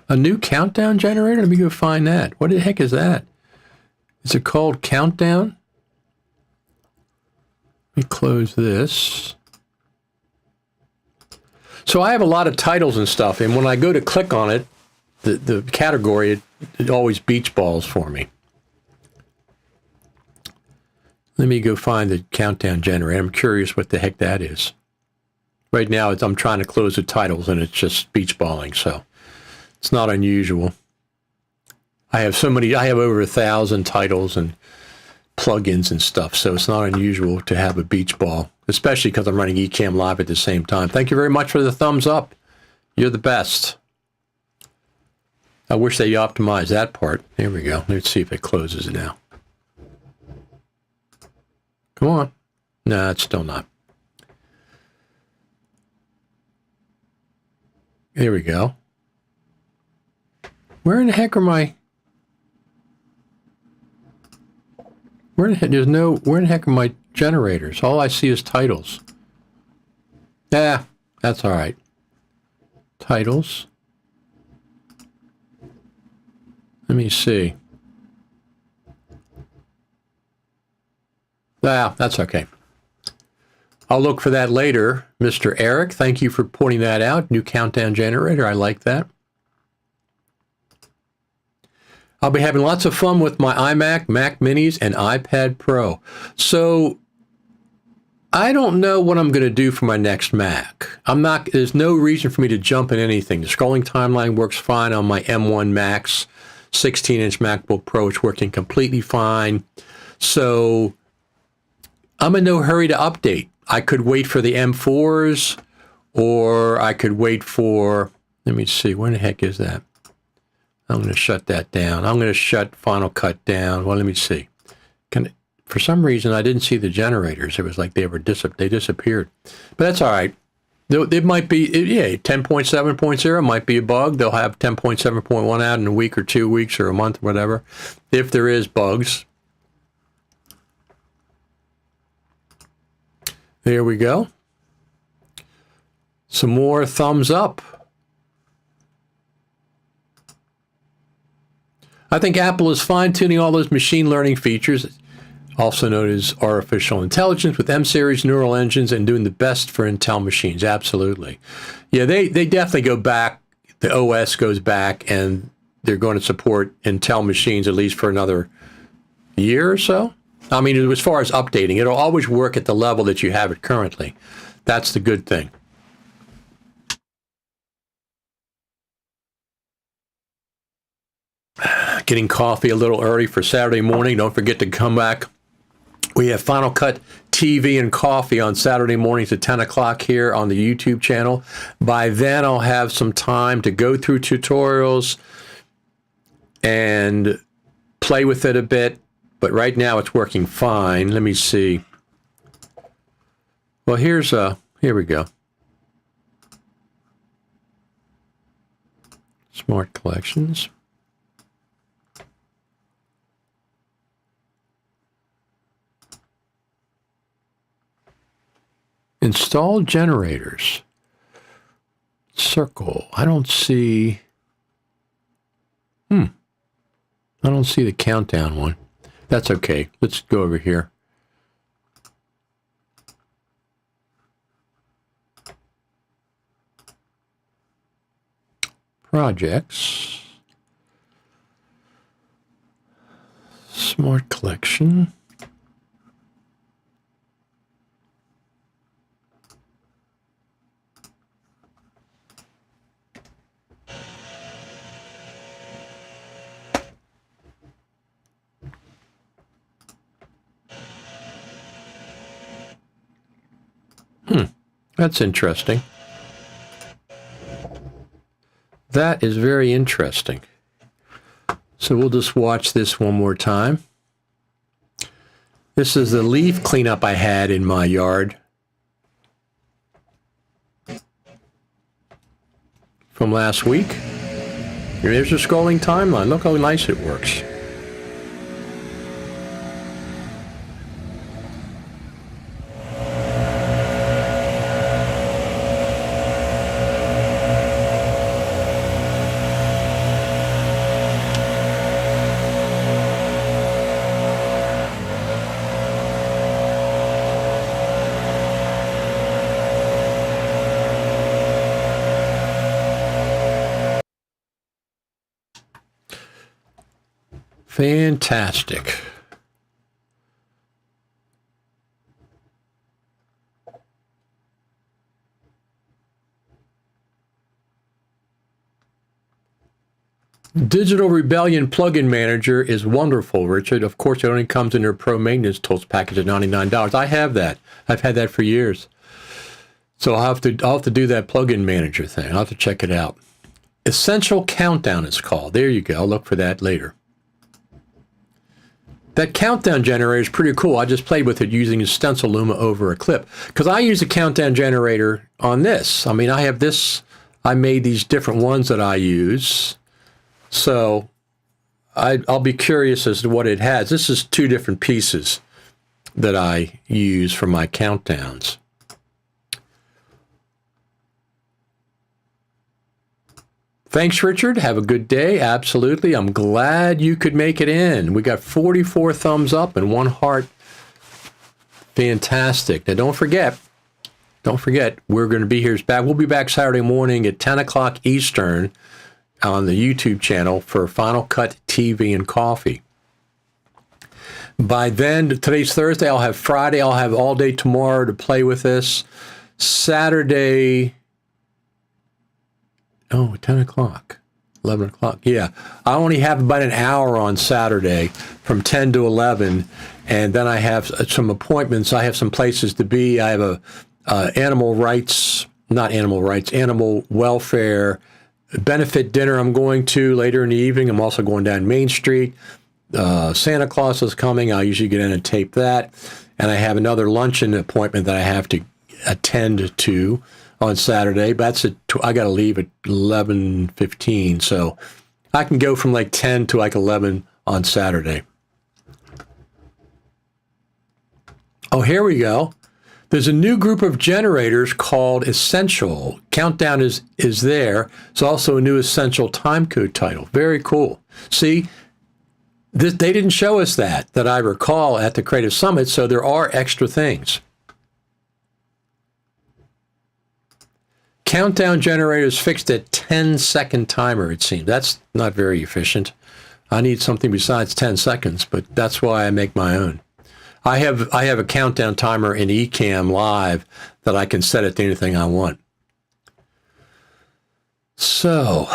A new countdown generator? Let me go find that. What the heck is that? Is it called Countdown? Let me close this. So I have a lot of titles and stuff, and when I go to click on it, the category, it always beach balls for me. Let me go find the countdown generator. I'm curious what the heck that is. Right now, I'm trying to close the titles, and it's just beach balling, so it's not unusual. I have over 1,000 titles and plugins and stuff, so it's not unusual to have a beach ball, especially because I'm running Ecamm Live at the same time. Thank you very much for the thumbs up. You're the best. I wish they optimized that part. There we go. Let's see if it closes now. Come on. No, it's still not. There we go. Where in the heck are my... Where in the heck are my generators? All I see is titles. Yeah, that's all right. Titles. Let me see. Ah, that's okay. I'll look for that later. Mr. Eric, thank you for pointing that out. New countdown generator. I like that. I'll be having lots of fun with my iMac, Mac Minis, and iPad Pro. So I don't know what I'm going to do for my next Mac. There's no reason for me to jump in anything. The scrolling timeline works fine on my M1 Max. 16-inch MacBook Pro is working completely fine. So I'm in no hurry to update. I could wait for the M4s, or I could wait for, let me see, where the heck is that? I'm going to shut that down. I'm going to shut Final Cut down. Well, let me see. For some reason, I didn't see the generators. It was like they disappeared. But that's all right. It might be, 10.7.0 might be a bug. They'll have 10.7.1 out in a week or 2 weeks or a month, whatever, if there is bugs. There we go. Some more thumbs up. I think Apple is fine-tuning all those machine learning features, also known as artificial intelligence, with M-series neural engines and doing the best for Intel machines. Absolutely. Yeah, they definitely go back. The OS goes back, and they're going to support Intel machines at least for another year or so. I mean, as far as updating, it'll always work at the level that you have it currently. That's the good thing. Getting coffee a little early for Saturday morning. Don't forget to come back. We have Final Cut TV and coffee on Saturday mornings at 10 o'clock here on the YouTube channel. By then, I'll have some time to go through tutorials and play with it a bit. But right now, it's working fine. Let me see. Well, here we go. Smart collections. Install generators. Circle. I don't see. I don't see the countdown one. That's okay. Let's go over here. Projects. Smart collection. That's interesting. That is very interesting. So we'll just watch this one more time. This is the leaf cleanup I had in my yard from last week. Here's the scrolling timeline. Look how nice it works. Fantastic. Digital Rebellion plugin manager is wonderful, Richard. Of course, it only comes in their pro maintenance tools package at $99. I have that. I've had that for years. So I'll have to do that plugin manager thing. I'll have to check it out. Essential Countdown is called. There you go. I'll look for that later. That countdown generator is pretty cool. I just played with it using a stencil Luma over a clip because I use a countdown generator on this. I mean, I have this. I made these different ones that I use. So I'll be curious as to what it has. This is 2 different pieces that I use for my countdowns. Thanks, Richard. Have a good day. Absolutely. I'm glad you could make it in. We got 44 thumbs up and 1 heart. Fantastic. Now, don't forget, we're going to be here. We'll be back Saturday morning at 10 o'clock Eastern on the YouTube channel for Final Cut TV and Coffee. By then, today's Thursday, I'll have Friday. I'll have all day tomorrow to play with this. Saturday... 10 o'clock, 11 o'clock. Yeah, I only have about an hour on Saturday from 10 to 11, and then I have some appointments. I have some places to be. I have animal welfare benefit dinner I'm going to later in the evening. I'm also going down Main Street. Santa Claus is coming. I usually get in and tape that. And I have another luncheon appointment that I have to attend to on Saturday, but I got to leave at 11:15, so I can go from like 10 to like 11 on Saturday. Oh, here we go. There's a new group of generators called Essential. Countdown is there. It's also a new Essential timecode title. Very cool. See, they didn't show us that I recall at the Creative Summit, so there are extra things. Countdown generator is fixed at 10-second timer, it seems. That's not very efficient. I need something besides 10 seconds, but that's why I make my own. I have a countdown timer in Ecamm Live that I can set it to anything I want. So,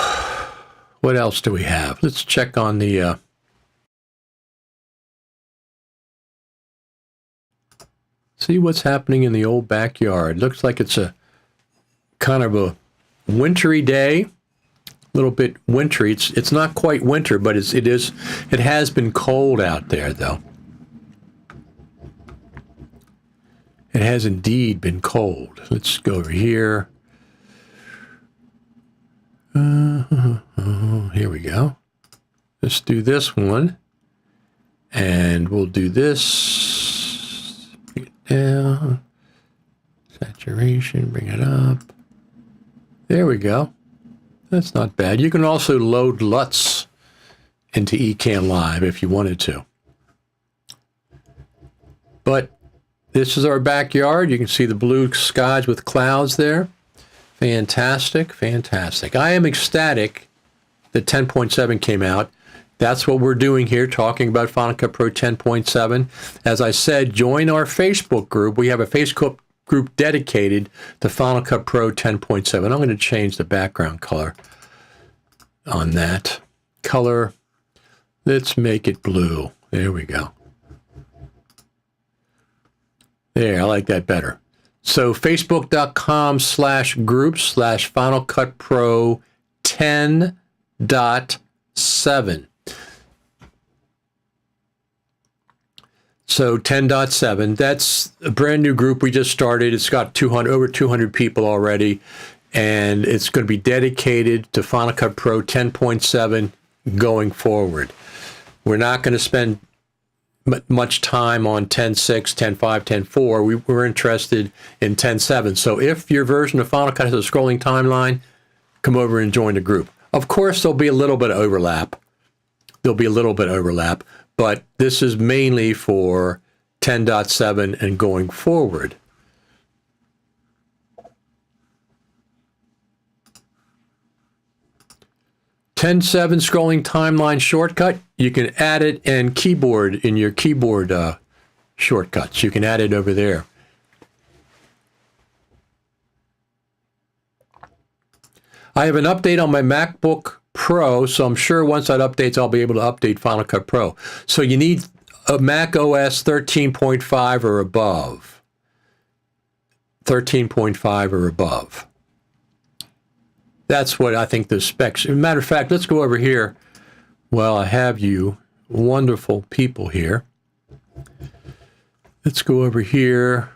what else do we have? Let's check on the... see what's happening in the old backyard. Looks like it's a kind of a wintry day, a little bit wintry. It's not quite winter, but it has been cold out there, though. It has indeed been cold. Let's go over here. Here we go. Let's do this one, and we'll do this. Bring it down. Saturation. Bring it up. There we go. That's not bad. You can also load LUTs into Ecamm Live if you wanted to. But this is our backyard. You can see the blue skies with clouds there. Fantastic, fantastic. I am ecstatic that 10.7 came out. That's what we're doing here, talking about Final Cut Pro 10.7. As I said, join our Facebook group. We have a Facebook group dedicated to Final Cut Pro 10.7. I'm going to change the background color on that. Color, let's make it blue. There we go. There, I like that better. So facebook.com/group/Final Cut Pro 10.7. So 10.7, that's a brand new group we just started. It's got over 200 people already, and it's going to be dedicated to Final Cut Pro 10.7 going forward. We're not going to spend much time on 10.6, 10.5, 10.4. We're interested in 10.7. So if your version of Final Cut has a scrolling timeline, come over and join the group. Of course, there'll be a little bit of overlap. But this is mainly for 10.7 and going forward. .7 scrolling timeline shortcut, you can add it in your keyboard shortcuts. You can add it over there. I have an update on my MacBook Pro, so I'm sure once that updates, I'll be able to update Final Cut Pro. So you need a Mac OS 13.5 or above. 13.5 or above. That's what I think the specs. As a matter of fact, let's go over here. Well, I have you wonderful people here. Let's go over here.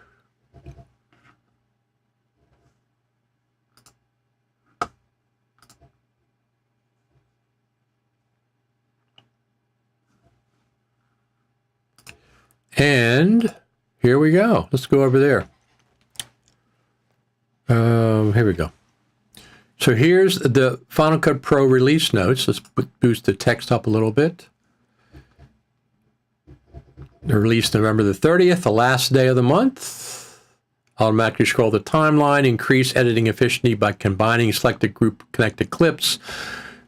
And here we go. Let's go over there. Here we go. So here's the Final Cut Pro release notes. Let's boost the text up a little bit. They're released November the 30th, the last day of the month. Automatically scroll the timeline, increase editing efficiency by combining selected group connected clips.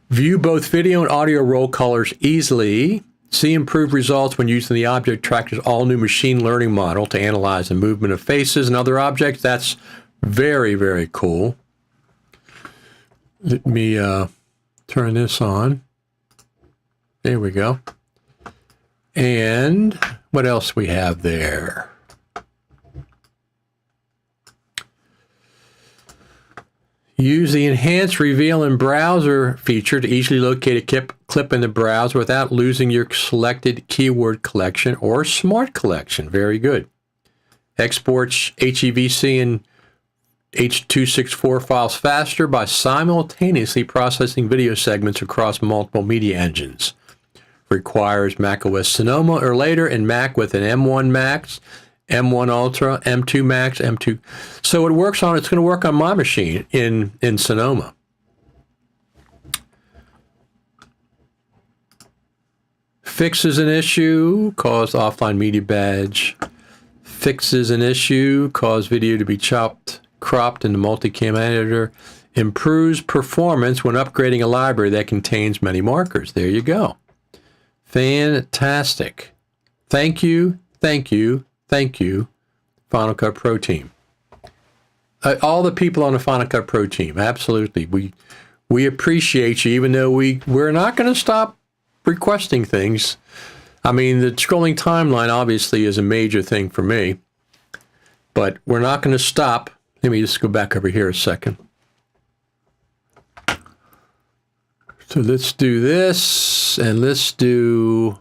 View both video and audio roll colors easily. See improved results when using the Object Tracker's all-new machine learning model to analyze the movement of faces and other objects. That's very, very cool. Let me turn this on. There we go. And what else we have there? Use the Enhance Reveal in Browser feature to easily locate a clip in the browser without losing your selected keyword collection or smart collection. Very good. Exports HEVC and H.264 files faster by simultaneously processing video segments across multiple media engines. Requires macOS Sonoma or later and Mac with an M1 Max, M1 Ultra, M2 Max, M2. So it's going to work on my machine in Sonoma. Fixes an issue, caused offline media badge. Fixes an issue, caused video to be cropped in the multicam editor. Improves performance when upgrading a library that contains many markers. There you go. Fantastic. Thank you, Final Cut Pro team. All the people on the Final Cut Pro team, absolutely. We appreciate you, even though we're not going to stop requesting things. I mean, the scrolling timeline obviously is a major thing for me, but we're not going to stop. Let me just go back over here a second. So let's do this, and let's do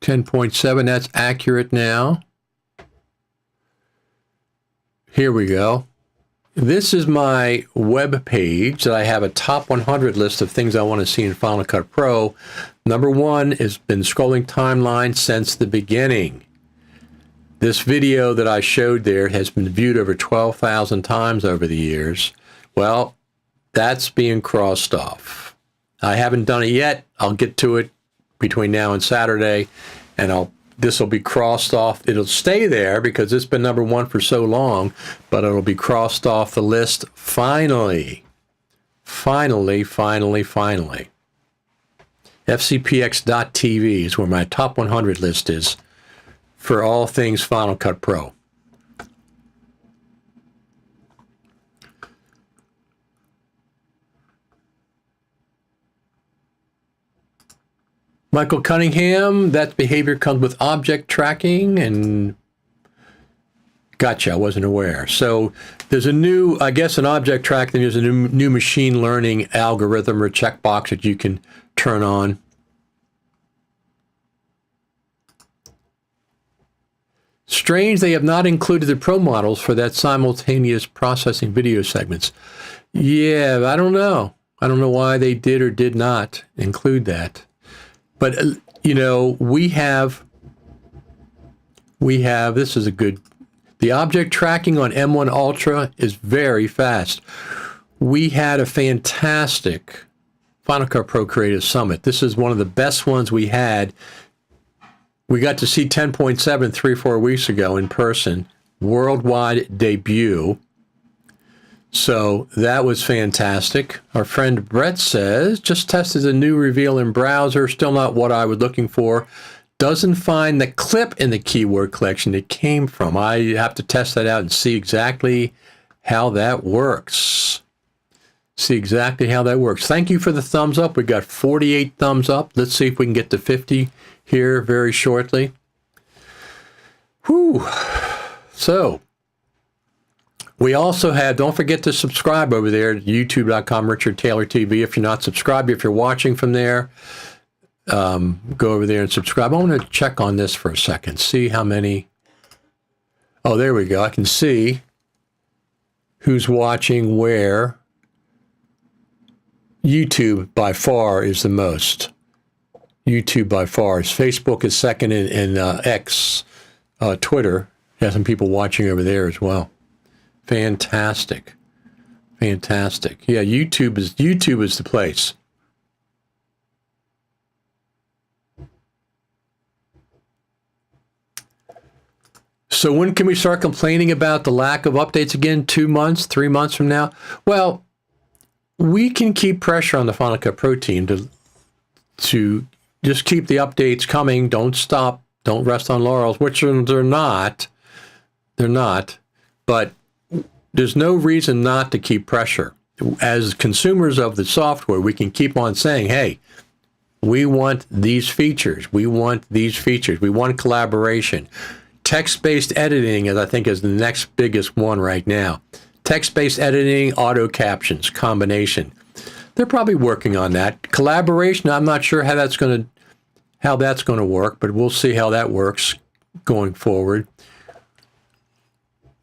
10.7. That's accurate now. Here we go. This is my web page that I have a top 100 list of things I want to see in Final Cut Pro. Number one has been scrolling timeline since the beginning. This video that I showed there has been viewed over 12,000 times over the years. Well, that's being crossed off. I haven't done it yet. I'll get to it between now and Saturday, and this will be crossed off. It'll stay there because it's been number one for so long, but it'll be crossed off the list finally. Finally. FCPX.TV is where my top 100 list is for all things Final Cut Pro. Michael Cunningham, that behavior comes with object tracking, and gotcha, I wasn't aware. So there's a new, I guess in object tracking, there's a new machine learning algorithm or checkbox that you can turn on. Strange they have not included the Pro models for that simultaneous processing video segments. Yeah, I don't know. I don't know why they did or did not include that. But, you know, we have, this is a good, the object tracking on M1 Ultra is very fast. We had a fantastic Final Cut Pro Creative Summit. This is one of the best ones we had. We got to see 10.7 3-4 weeks ago in person, worldwide debut. So that was fantastic. Our friend Brett says, just tested the new reveal in browser, still not what I was looking for. Doesn't find the clip in the keyword collection it came from. I have to test that out and see exactly how that works. Thank you for the thumbs up. We got 48 thumbs up. Let's see if we can get to 50 here very shortly. Whew. So we also have, don't forget to subscribe over there at youtube.com, Richard Taylor TV. If you're not subscribed, if you're watching from there, go over there and subscribe. I want to check on this for a second, see how many. Oh, there we go. I can see who's watching where. YouTube by far is the most. YouTube by far. Facebook is second in X. Twitter has some people watching over there as well. Fantastic. Yeah, YouTube is the place. So when can we start complaining about the lack of updates again? 2 months, 3 months from now? Well, we can keep pressure on the Final Cut Pro team to just keep the updates coming. Don't stop. Don't rest on laurels, which they're not. They're not. But there's no reason not to keep pressure. As consumers of the software, we can keep on saying, hey, we want these features. We want collaboration. Text-based editing, I think, is the next biggest one right now. Text-based editing, auto captions, combination. They're probably working on that. Collaboration, I'm not sure how that's going to work, but we'll see how that works going forward.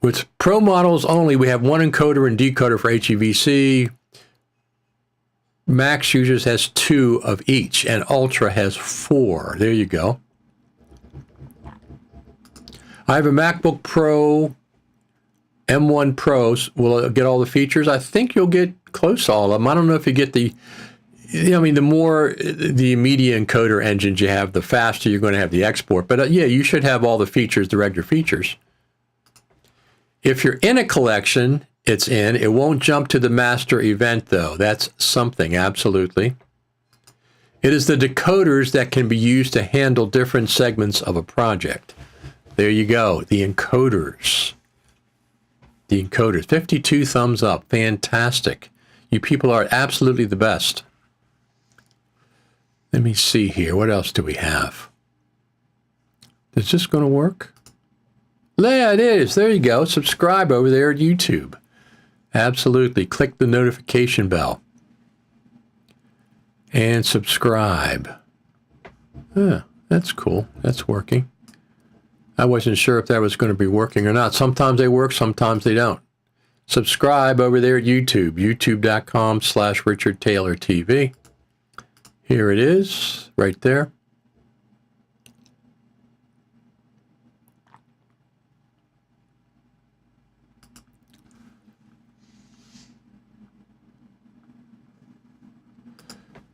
With Pro models only, we have one encoder and decoder for HEVC. Max users has 2 of each, and Ultra has 4. There you go. I have a MacBook Pro, M1 Pros. Will it get all the features? I think you'll get close to all of them. I don't know if you get the more the media encoder engines you have, the faster you're going to have the export. But yeah, you should have all the features, the regular features. If you're in a collection, it's in. It won't jump to the master event, though. That's something, absolutely. It is the decoders that can be used to handle different segments of a project. There you go, the encoders. 52 thumbs up, fantastic. You people are absolutely the best. Let me see here, what else do we have? Is this going to work? Yeah, it is, there you go. Subscribe over there at YouTube. Absolutely, click the notification bell. And subscribe. That's cool, that's working. I wasn't sure if that was going to be working or not. Sometimes they work, sometimes they don't. Subscribe over there at YouTube, youtube.com/Richard Taylor TV. Here it is, right there.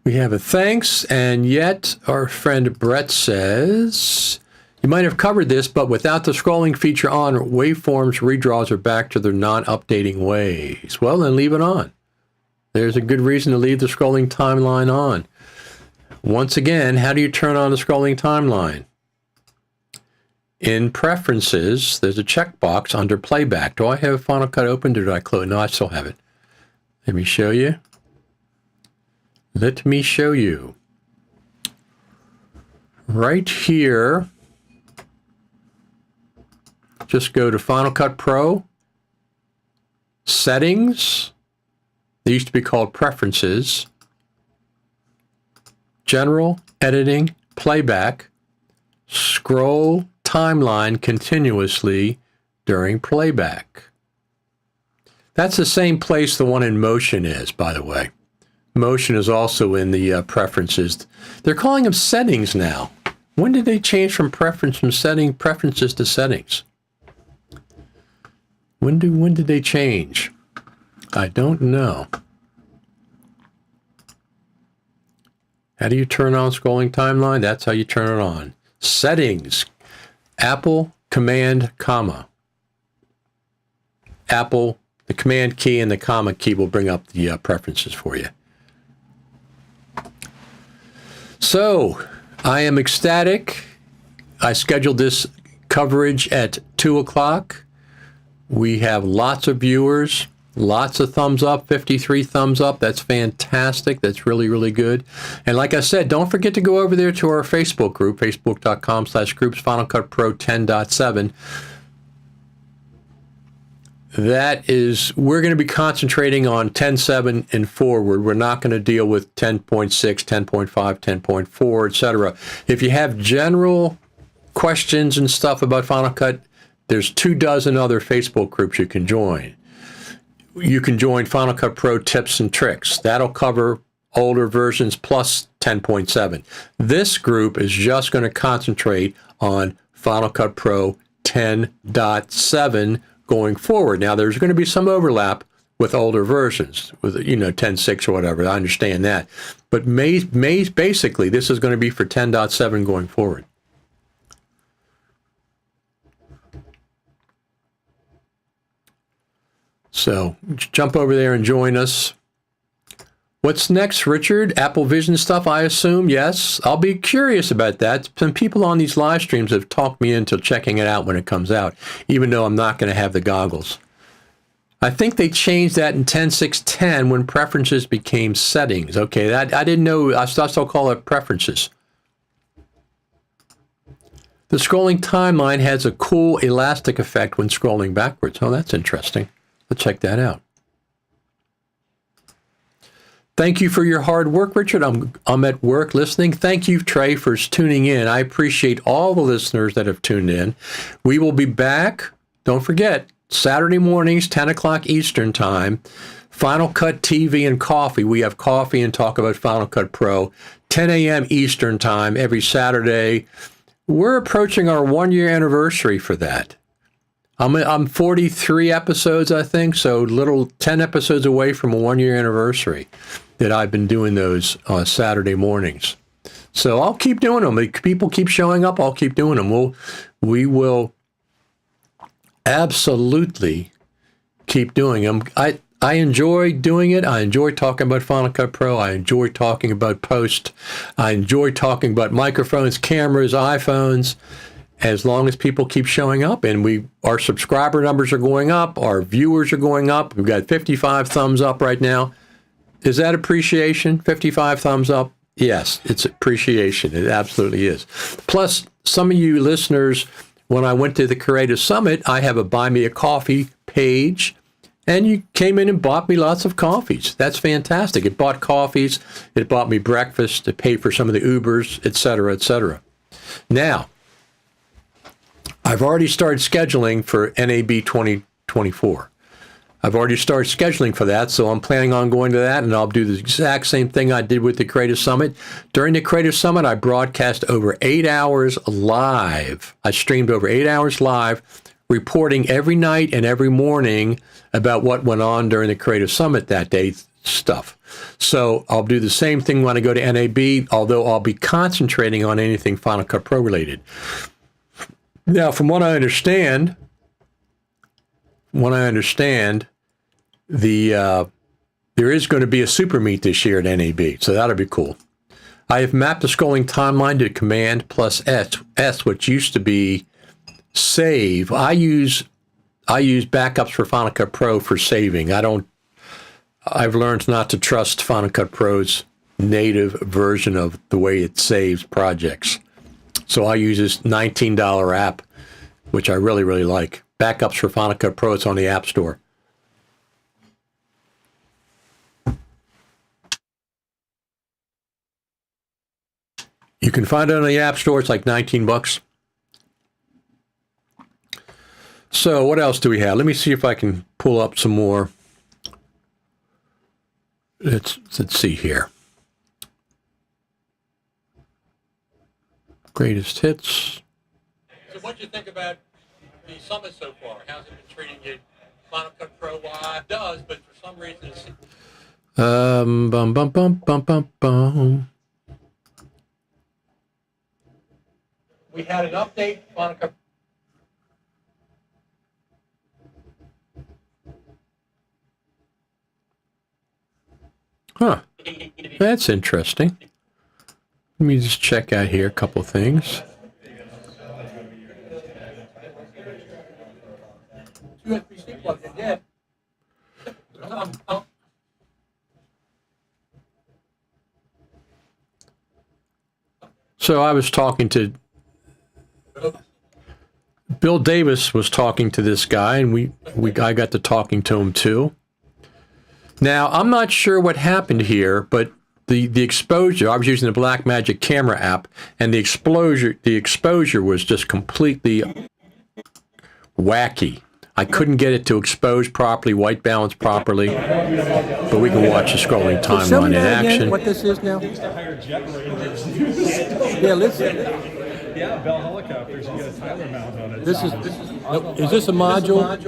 We have a thanks, and yet our friend Brett says, you might have covered this, but without the scrolling feature on, waveforms redraws are back to their non-updating ways. Well, then leave it on. There's a good reason to leave the scrolling timeline on. Once again, how do you turn on the scrolling timeline? In Preferences, there's a checkbox under Playback. Do I have Final Cut open or did I close? No, I still have it. Let me show you. Let me show you. Right here, just go to Final Cut Pro, Settings. They used to be called Preferences. General, Editing, Playback. Scroll timeline continuously during playback. That's the same place the one in Motion is, by the way. Motion is also in the preferences. They're calling them settings now. When did they change from preferences to settings? When did they change? I don't know. How do you turn on scrolling timeline? That's how you turn it on. Settings. Apple, Command, comma. Apple, the Command key and the comma key will bring up the preferences for you. So, I am ecstatic. I scheduled this coverage at 2 o'clock. We have lots of viewers, lots of thumbs up, 53 thumbs up. That's fantastic. That's really, really good. And like I said, don't forget to go over there to our Facebook group, facebook.com/groups Final Cut Pro 10.7. That is, we're going to be concentrating on 10.7 and forward. We're not going to deal with 10.6, 10.5, 10.4, etc. If you have general questions and stuff about Final Cut, there's 24 other Facebook groups you can join. You can join Final Cut Pro Tips and Tricks. That'll cover older versions plus 10.7. This group is just going to concentrate on Final Cut Pro 10.7 going forward. Now, there's going to be some overlap with older versions, with 10.6 or whatever. I understand that. But basically, this is going to be for 10.7 going forward. So jump over there and join us. What's next, Richard? Apple Vision stuff, I assume? Yes. I'll be curious about that. Some people on these live streams have talked me into checking it out when it comes out, even though I'm not going to have the goggles. I think they changed that in 10.6.10 when preferences became settings. Okay, that I didn't know. I still call it preferences. The scrolling timeline has a cool elastic effect when scrolling backwards. Oh, that's interesting. Let's check that out. Thank you for your hard work, Richard. I'm at work listening. Thank you, Trey, for tuning in. I appreciate all the listeners that have tuned in. We will be back. Don't forget, Saturday mornings, 10 o'clock Eastern Time. Final Cut TV and coffee. We have coffee and talk about Final Cut Pro. 10 a.m. Eastern Time every Saturday. We're approaching our 1-year anniversary for that. I'm 43 episodes, I think, so 10 episodes away from a 1-year anniversary that I've been doing those Saturday mornings. So I'll keep doing them. If people keep showing up, I'll keep doing them. We will absolutely keep doing them. I enjoy doing it. I enjoy talking about Final Cut Pro. I enjoy talking about Post. I enjoy talking about microphones, cameras, iPhones. As long as people keep showing up, and our subscriber numbers are going up, our viewers are going up. We've got 55 thumbs up right now. Is that appreciation? 55 thumbs up? Yes, it's appreciation. It absolutely is. Plus, some of you listeners, when I went to the Creative Summit, I have a Buy Me a Coffee page, and you came in and bought me lots of coffees. That's fantastic. It bought coffees, it bought me breakfast, it paid for some of the Ubers, et cetera, et cetera. Now, I've already started scheduling for NAB 2024. I've already started scheduling for that, so I'm planning on going to that, and I'll do the exact same thing I did with the Creative Summit. During the Creative Summit, I broadcast over 8 hours live. I streamed over 8 hours live, reporting every night and every morning about what went on during the Creative Summit that day stuff. So I'll do the same thing when I go to NAB, although I'll be concentrating on anything Final Cut Pro related. Now, from what I understand, there is going to be a super meet this year at NAB, so that'll be cool. I have mapped the scrolling timeline to Command plus S, which used to be save. I use backups for Final Cut Pro for saving. I've learned not to trust Final Cut Pro's native version of the way it saves projects. So I use this $19 app, which I really, really like. Backups for Final Cut Pro. It's on the App Store. You can find it on the App Store. It's like $19. So what else do we have? Let me see if I can pull up some more. Let's see here. Greatest hits. So what do you think about the summit so far? How's it been treating you? Final Cut Pro does, but for some reason it's... Bum, bum, bum, bum, bum, bum. We had an update, Final Cut. Huh. That's interesting. Let me just check out here a couple of things. USB-C plug in dead. So I was talking to Bill Davis was talking to this guy, and I got to talking to him too. Now I'm not sure what happened here, but the exposure, I was using the Blackmagic camera app, and the exposure was just completely wacky. I couldn't get it to expose properly, white balance properly, but we can watch the scrolling timeline in action. What this is now? Yeah, listen. Yeah, Bell helicopters. You get a timer mount on it. Is this a module?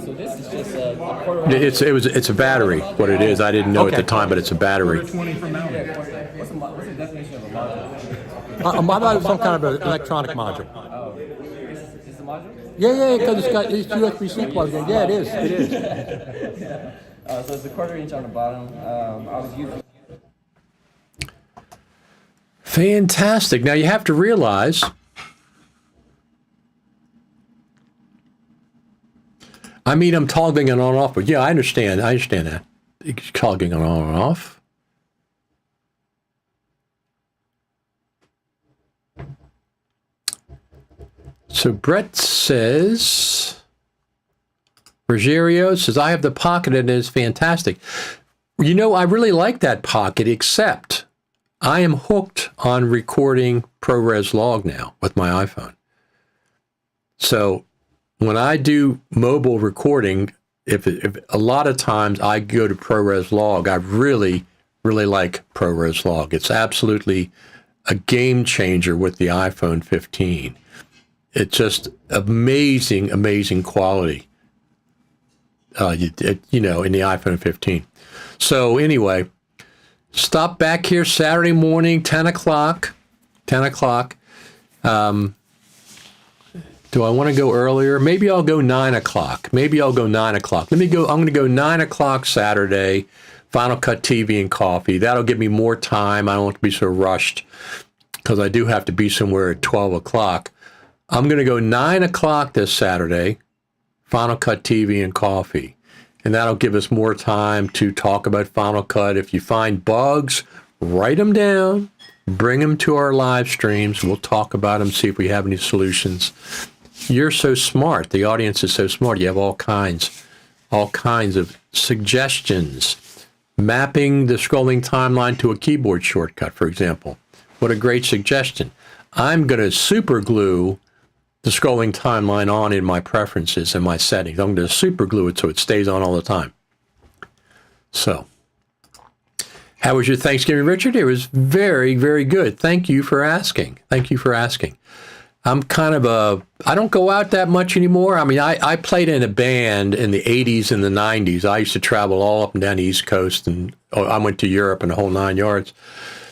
So this is just a quarter. It's a battery. What it is, I didn't know at the time, but it's a battery. 20 for mounting. What's the definition of a module? I thought it was some kind of an electronic module. Oh, it's a module? Yeah, because it's got these USB-C plugs in. Yeah, it is. It is. So it's a quarter inch on the bottom. I was using. Fantastic. Now you have to realize I'm toggling it on and off, but yeah, I understand that. It's toggling it on and off. So Brett says, Rogerio says, I have the Pocket and it is fantastic. You know, I really like that Pocket, except I am hooked on recording ProRes log now with my iPhone. So when I do mobile recording, if a lot of times I go to ProRes log, I really, really like ProRes log. It's absolutely a game changer with the iPhone 15. It's just amazing, amazing quality, in the iPhone 15. So anyway, stop back here Saturday morning, 10 o'clock. 10 o'clock. Do I want to go earlier? Maybe I'll go 9 o'clock. Let me go. I'm going to go 9 o'clock Saturday, Final Cut TV and coffee. That'll give me more time. I don't want to be so rushed because I do have to be somewhere at 12 o'clock. I'm going to go 9 o'clock this Saturday, Final Cut TV and coffee. And that'll give us more time to talk about Final Cut. If you find bugs, write them down, bring them to our live streams. We'll talk about them, see if we have any solutions. You're so smart. The audience is so smart. You have all kinds of suggestions. Mapping the scrolling timeline to a keyboard shortcut, for example. What a great suggestion. I'm going to super glue the scrolling timeline on in my preferences and my settings. I'm going to super glue it so it stays on all the time. So, how was your Thanksgiving, Richard? It was very, very good. Thank you for asking. I'm kind of I don't go out that much anymore. I mean, I played in a band in the 80s and the 90s. I used to travel all up and down the East Coast, and I went to Europe and the whole 9 yards.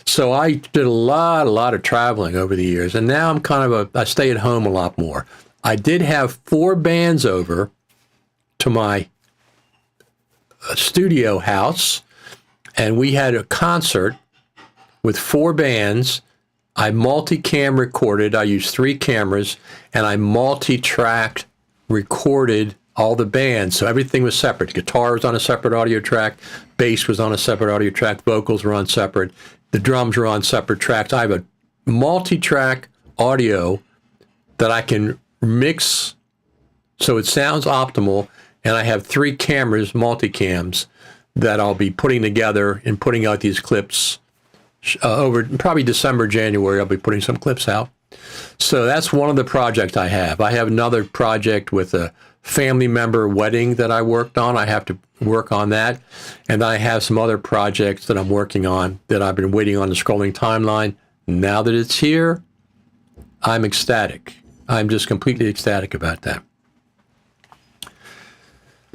So I did a lot of traveling over the years, and now I'm kind of I stay at home a lot more. I did have 4 bands over to my studio house, and we had a concert with 4 bands. I multicam recorded. I used 3 cameras, and I multi-tracked recorded all the bands. So everything was separate. Guitar was on a separate audio track. Bass was on a separate audio track. Vocals were on separate. The drums were on separate tracks. I have a multi-track audio that I can mix so it sounds optimal, and I have 3 cameras, multicams, that I'll be putting together and putting out these clips over probably December, January. I'll be putting some clips out. So that's one of the projects I have. I have another project with a family member wedding that I worked on. I have to work on that. And I have some other projects that I'm working on that I've been waiting on the scrolling timeline. Now that it's here, I'm ecstatic. I'm just completely ecstatic about that.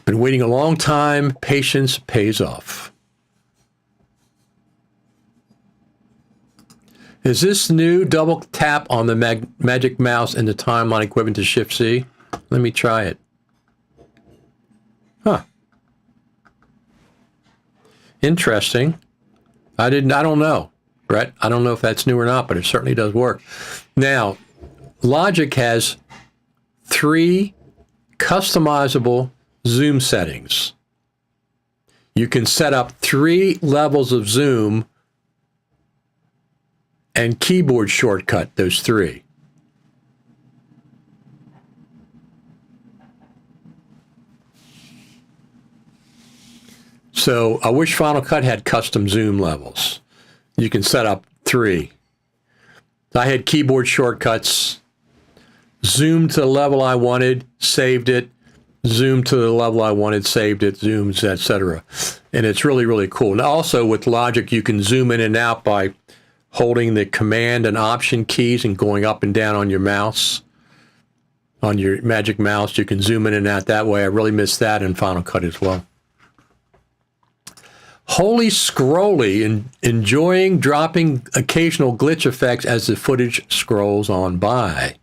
Been waiting a long time. Patience pays off. Is this new double tap on the magic mouse in the timeline equivalent to Shift C? Let me try it. Huh. Interesting. I don't know, Brett. I don't know if that's new or not, but it certainly does work. Now, Logic has 3 customizable zoom settings. You can set up 3 levels of zoom and keyboard shortcut those 3. So I wish Final Cut had custom zoom levels. You can set up 3. I had keyboard shortcuts, zoomed to the level I wanted, saved it, zoomed to the level I wanted, saved it, zooms, etc. And it's really, really cool. Now also with Logic, you can zoom in and out by holding the Command and Option keys and going up and down on your mouse. On your magic mouse, you can zoom in and out that way. I really miss that in Final Cut as well. Holy scrolly, enjoying dropping occasional glitch effects as the footage scrolls on by.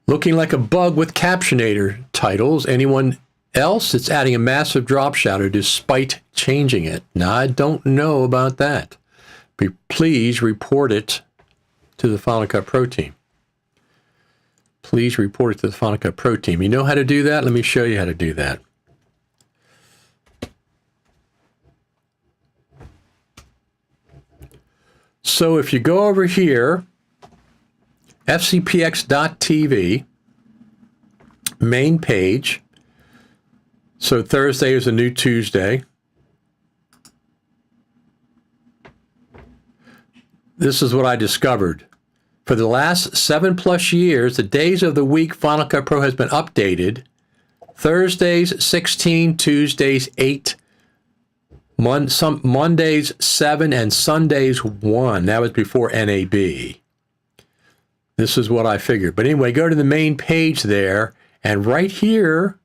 Looking like a bug with Captionator titles. Anyone else? It's adding a massive drop shadow despite changing it. Now, I don't know about that. Please report it to the Final Cut Pro team. Please report it to the Final Cut Pro team. You know how to do that? Let me show you how to do that. So if you go over here, FCPX.TV, main page. So Thursday is a new Tuesday. This is what I discovered. For the last 7+ years, the days of the week Final Cut Pro has been updated. Thursdays 16, Tuesdays 8, Mondays 7, and Sundays 1. That was before NAB. This is what I figured. But anyway, go to the main page there, and right here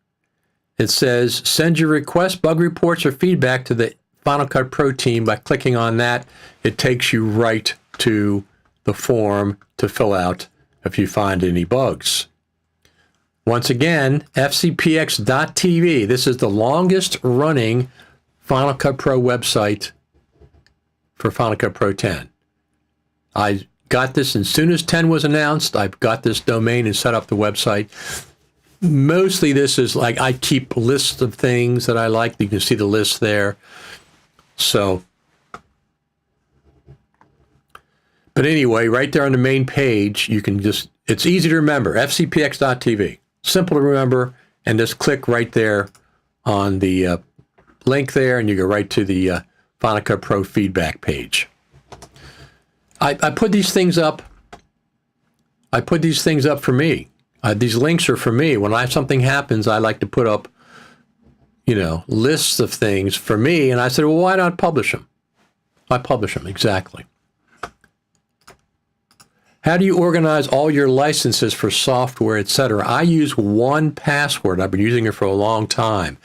it says send your request, bug reports, or feedback to the Final Cut Pro team. By clicking on that, it takes you right to the form to fill out if you find any bugs. Once again, FCPX.TV. This is the longest running Final Cut Pro website for Final Cut Pro 10. I got this as soon as 10 was announced. I've got this domain and set up the website. Mostly this is like I keep lists of things that I like. You can see the list there. So, but anyway, right there on the main page, you can just, it's easy to remember, FCPX.TV. Simple to remember, and just click right there on the link there, and you go right to the Final Cut Pro feedback page. I put these things up. I put these things up for me. These links are for me. When something happens, I like to put up, lists of things for me. And I said, well, why not publish them? I publish them, exactly. How do you organize all your licenses for software, etc.? I use 1Password. I've been using it for a long time.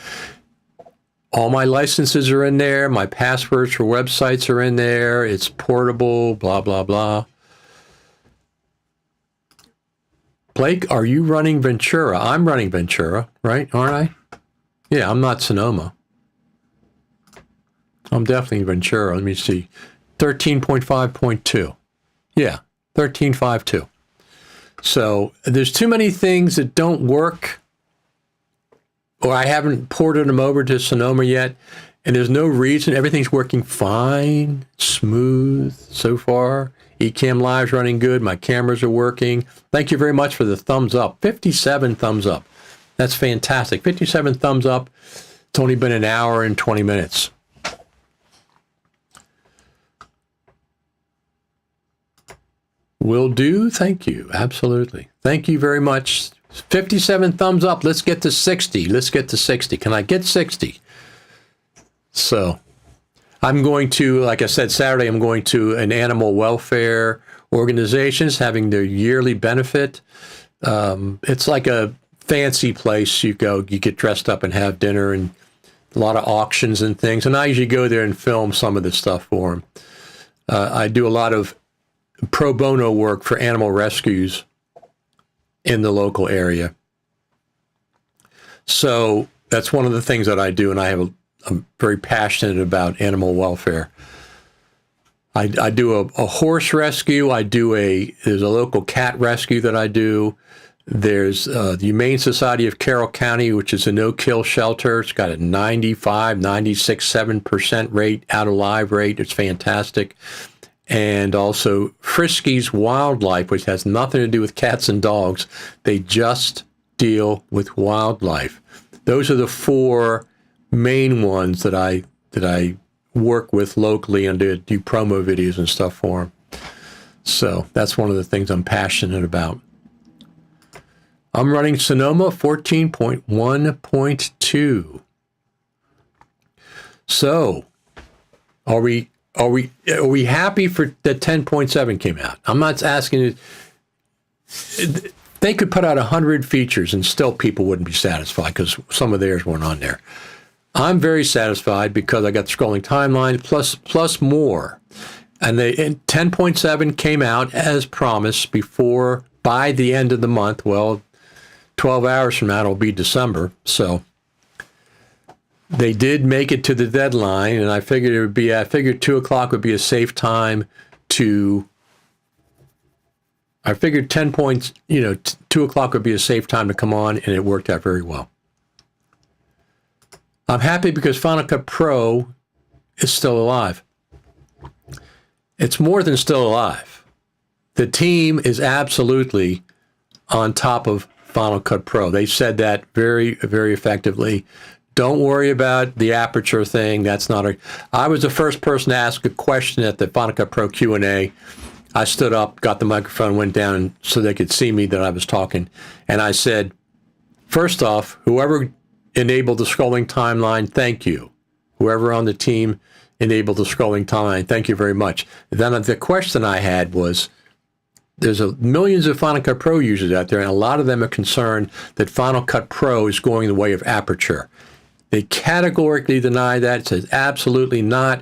All my licenses are in there. My passwords for websites are in there. It's portable, blah, blah, blah. Blake, are you running Ventura? I'm running Ventura, right? Aren't I? Yeah, I'm not Sonoma. I'm definitely Ventura. Let me see. 13.5.2. Yeah, 13.5.2. So there's too many things that don't work, or I haven't ported them over to Sonoma yet, and there's no reason. Everything's working fine, smooth so far. Ecamm Live's running good. My cameras are working. Thank you very much for the thumbs up. 57 thumbs up. That's fantastic. 57 thumbs up. It's only been an hour and 20 minutes. Will do. Thank you. Absolutely. Thank you very much. 57 thumbs up. Let's get to 60. Let's get to 60. Can I get 60? So I'm going to, like I said, Saturday, I'm going to an animal welfare organizations having their yearly benefit. It's like a fancy place. You go, you get dressed up and have dinner and a lot of auctions and things. And I usually go there and film some of the stuff for them. I do a lot of pro bono work for animal rescues in the local area. So that's one of the things that I do, and I'm very passionate about animal welfare. I do a horse rescue. There's a local cat rescue that I do. There's the Humane Society of Carroll County, which is a no-kill shelter. It's got a 95, 96, 7% rate, out of live rate. It's fantastic. And also Friskies Wildlife, which has nothing to do with cats and dogs. They just deal with wildlife. Those are the 4 main ones that I work with locally and do promo videos and stuff for them. So that's one of the things I'm passionate about. I'm running Sonoma 14.1.2. So, are we happy for that 10.7 came out? I'm not asking you. They could put out 100 features and still people wouldn't be satisfied because some of theirs weren't on there. I'm very satisfied because I got the scrolling timeline plus more. And 10.7 came out as promised by the end of the month. Well, 12 hours from now, it'll be December. So they did make it to the deadline, and I figured 2 o'clock would be a safe time to. I figured 2 o'clock would be a safe time to come on, and it worked out very well. I'm happy because Final Cut Pro is still alive. It's more than still alive. The team is absolutely on top of Final Cut Pro. They said that very, very effectively. Don't worry about the aperture thing. I was the first person to ask a question at the Final Cut Pro Q&A. I stood up, got the microphone, went down so they could see me that I was talking. And I said, first off, whoever enabled the scrolling timeline, thank you. Whoever on the team enabled the scrolling timeline, thank you very much. Then the question I had was, there's millions of Final Cut Pro users out there, and a lot of them are concerned that Final Cut Pro is going the way of aperture. They categorically deny that. It says absolutely not.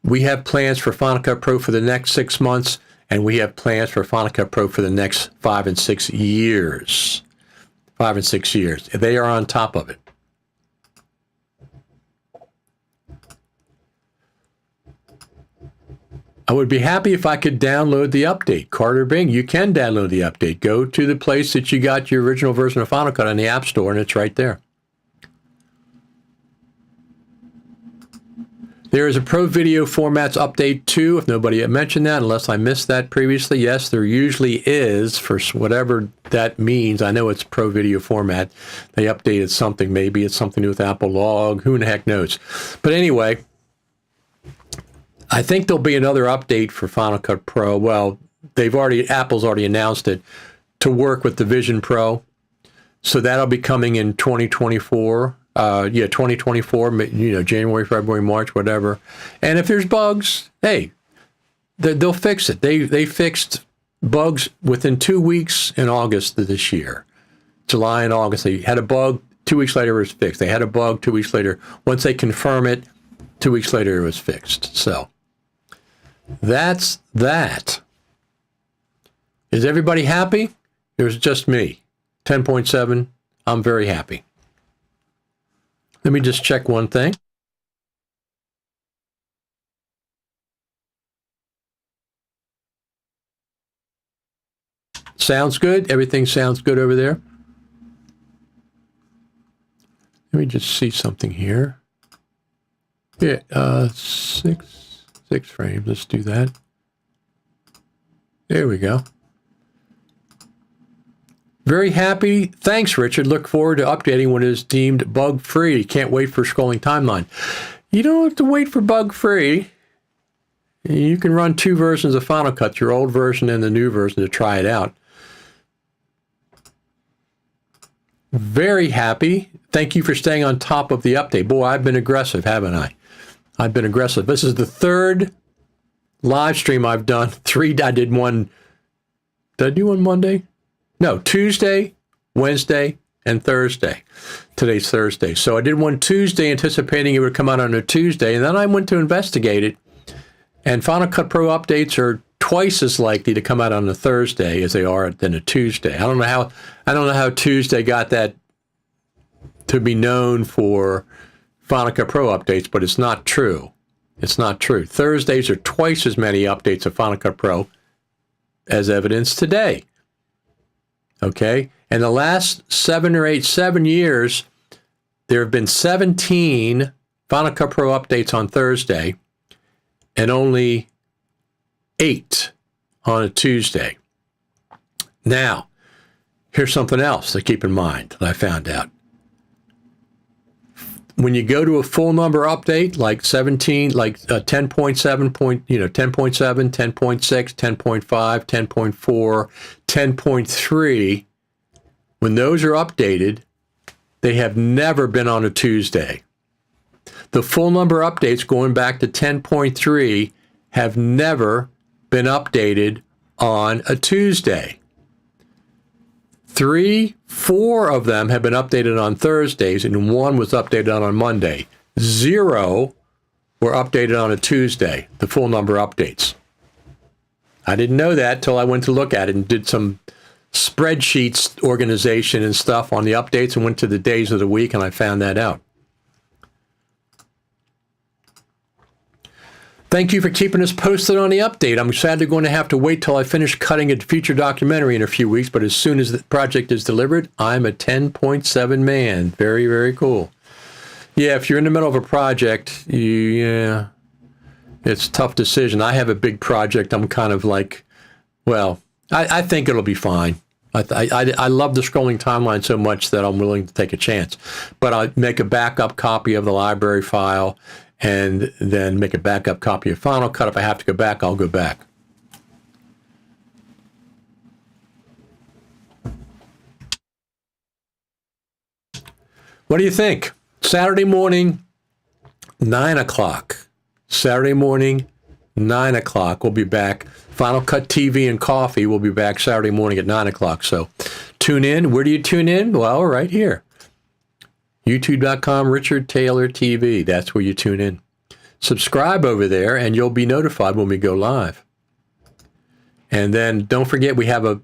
We have plans for Final Cut Pro for the next 6 months, and we have plans for Final Cut Pro for the next 5 and 6 years. 5 and 6 years. They are on top of it. I would be happy if I could download the update. Carter Bing, you can download the update. Go to the place that you got your original version of Final Cut on the App Store, and it's right there. There is a Pro Video Formats Update 2, if nobody had mentioned that, unless I missed that previously. Yes, there usually is, for whatever that means. I know it's Pro Video Format. They updated something. Maybe it's something to do with Apple Log. Who in the heck knows? But anyway, I think there'll be another update for Final Cut Pro. Well, Apple's already announced it, to work with the Vision Pro. So that'll be coming in 2024. 2024, January, February, March, whatever. And if there's bugs, hey, they'll fix it. They fixed bugs within 2 weeks in August of this year. July and August, they had a bug. 2 weeks later, it was fixed. They had a bug 2 weeks later. Once they confirm it, 2 weeks later, it was fixed. So that's that. Is everybody happy? It was just me. 10.7, I'm very happy. Let me just check one thing. Sounds good? Everything sounds good over there? Let me just see something here. Yeah, six frames. Let's do that. There we go. Very happy. Thanks, Richard. Look forward to updating when it is deemed bug-free. Can't wait for scrolling timeline. You don't have to wait for bug-free. You can run 2 versions of Final Cut, your old version and the new version, to try it out. Very happy. Thank you for staying on top of the update. Boy, I've been aggressive, haven't I? I've been aggressive. This is the 3rd live stream I've done. 3, I did one. Did I do one Monday? No, Tuesday, Wednesday, and Thursday. Today's Thursday. So I did one Tuesday anticipating it would come out on a Tuesday, and then I went to investigate it. And Final Cut Pro updates are twice as likely to come out on a Thursday as they are than a Tuesday. I don't know how Tuesday got that to be known for Final Cut Pro updates, but it's not true. It's not true. Thursdays are twice as many updates of Final Cut Pro as evidenced today. Okay? In the last 7 years, there have been 17 Final Cut Pro updates on Thursday and only 8 on a Tuesday. Now, here's something else to keep in mind that I found out. When you go to a full number update, like 17, like 10.7, 10.7, 10.6, 10.5, 10.4, 10.3, when those are updated, they have never been on a Tuesday. The full number updates going back to 10.3 have never been updated on a Tuesday. 3, 4 of them have been updated on Thursdays, and 1 was updated on Monday. 0 were updated on a Tuesday, the full number updates. I didn't know that till I went to look at it and did some spreadsheets organization and stuff on the updates and went to the days of the week, and I found that out. Thank you for keeping us posted on the update. I'm sadly going to have to wait till I finish cutting a feature documentary in a few weeks, but as soon as the project is delivered, I'm a 10.7 man. Very, very cool. Yeah, if you're in the middle of a project, it's a tough decision. I have a big project. I'm kind of like, well, I think it'll be fine. I love the scrolling timeline so much that I'm willing to take a chance. But I'll make a backup copy of the library file and then make a backup copy of Final Cut. If I have to go back, I'll go back. What do you think? Saturday morning, 9 o'clock. Saturday morning, 9 o'clock. We'll be back. Final Cut TV and Coffee will be back Saturday morning at 9 o'clock. So tune in. Where do you tune in? Well, right here. YouTube.com, Richard Taylor TV. That's where you tune in. Subscribe over there, and you'll be notified when we go live. And then don't forget, we have a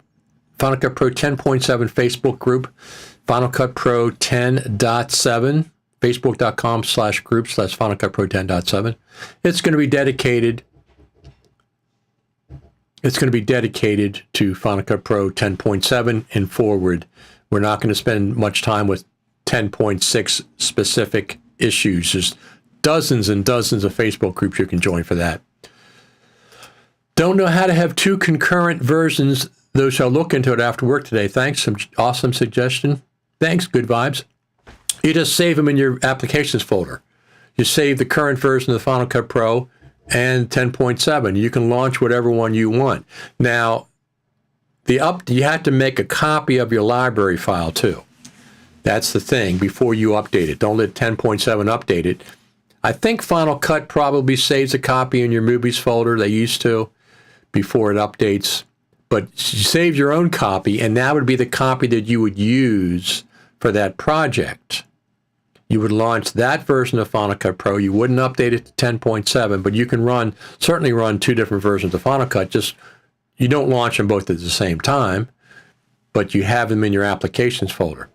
Final Cut Pro 10.7 Facebook group, Final Cut Pro 10.7, facebook.com/group/Final Cut Pro 10.7. It's going to be dedicated. It's going to be dedicated to Final Cut Pro 10.7 and forward. We're not going to spend much time with 10.6 specific issues. There's dozens and dozens of Facebook groups you can join for that. Don't know how to have 2 concurrent versions, though shall look into it after work today. Thanks, some awesome suggestion. Thanks, good vibes. You just save them in your applications folder. You save the current version of the Final Cut Pro and 10.7. You can launch whatever one you want. Now, you have to make a copy of your library file too. That's the thing before you update it. Don't let 10.7 update it. I think Final Cut probably saves a copy in your movies folder. They used to before it updates. But you save your own copy, and that would be the copy that you would use for that project. You would launch that version of Final Cut Pro. You wouldn't update it to 10.7, but you can certainly run 2 different versions of Final Cut. Just you don't launch them both at the same time, but you have them in your applications folder.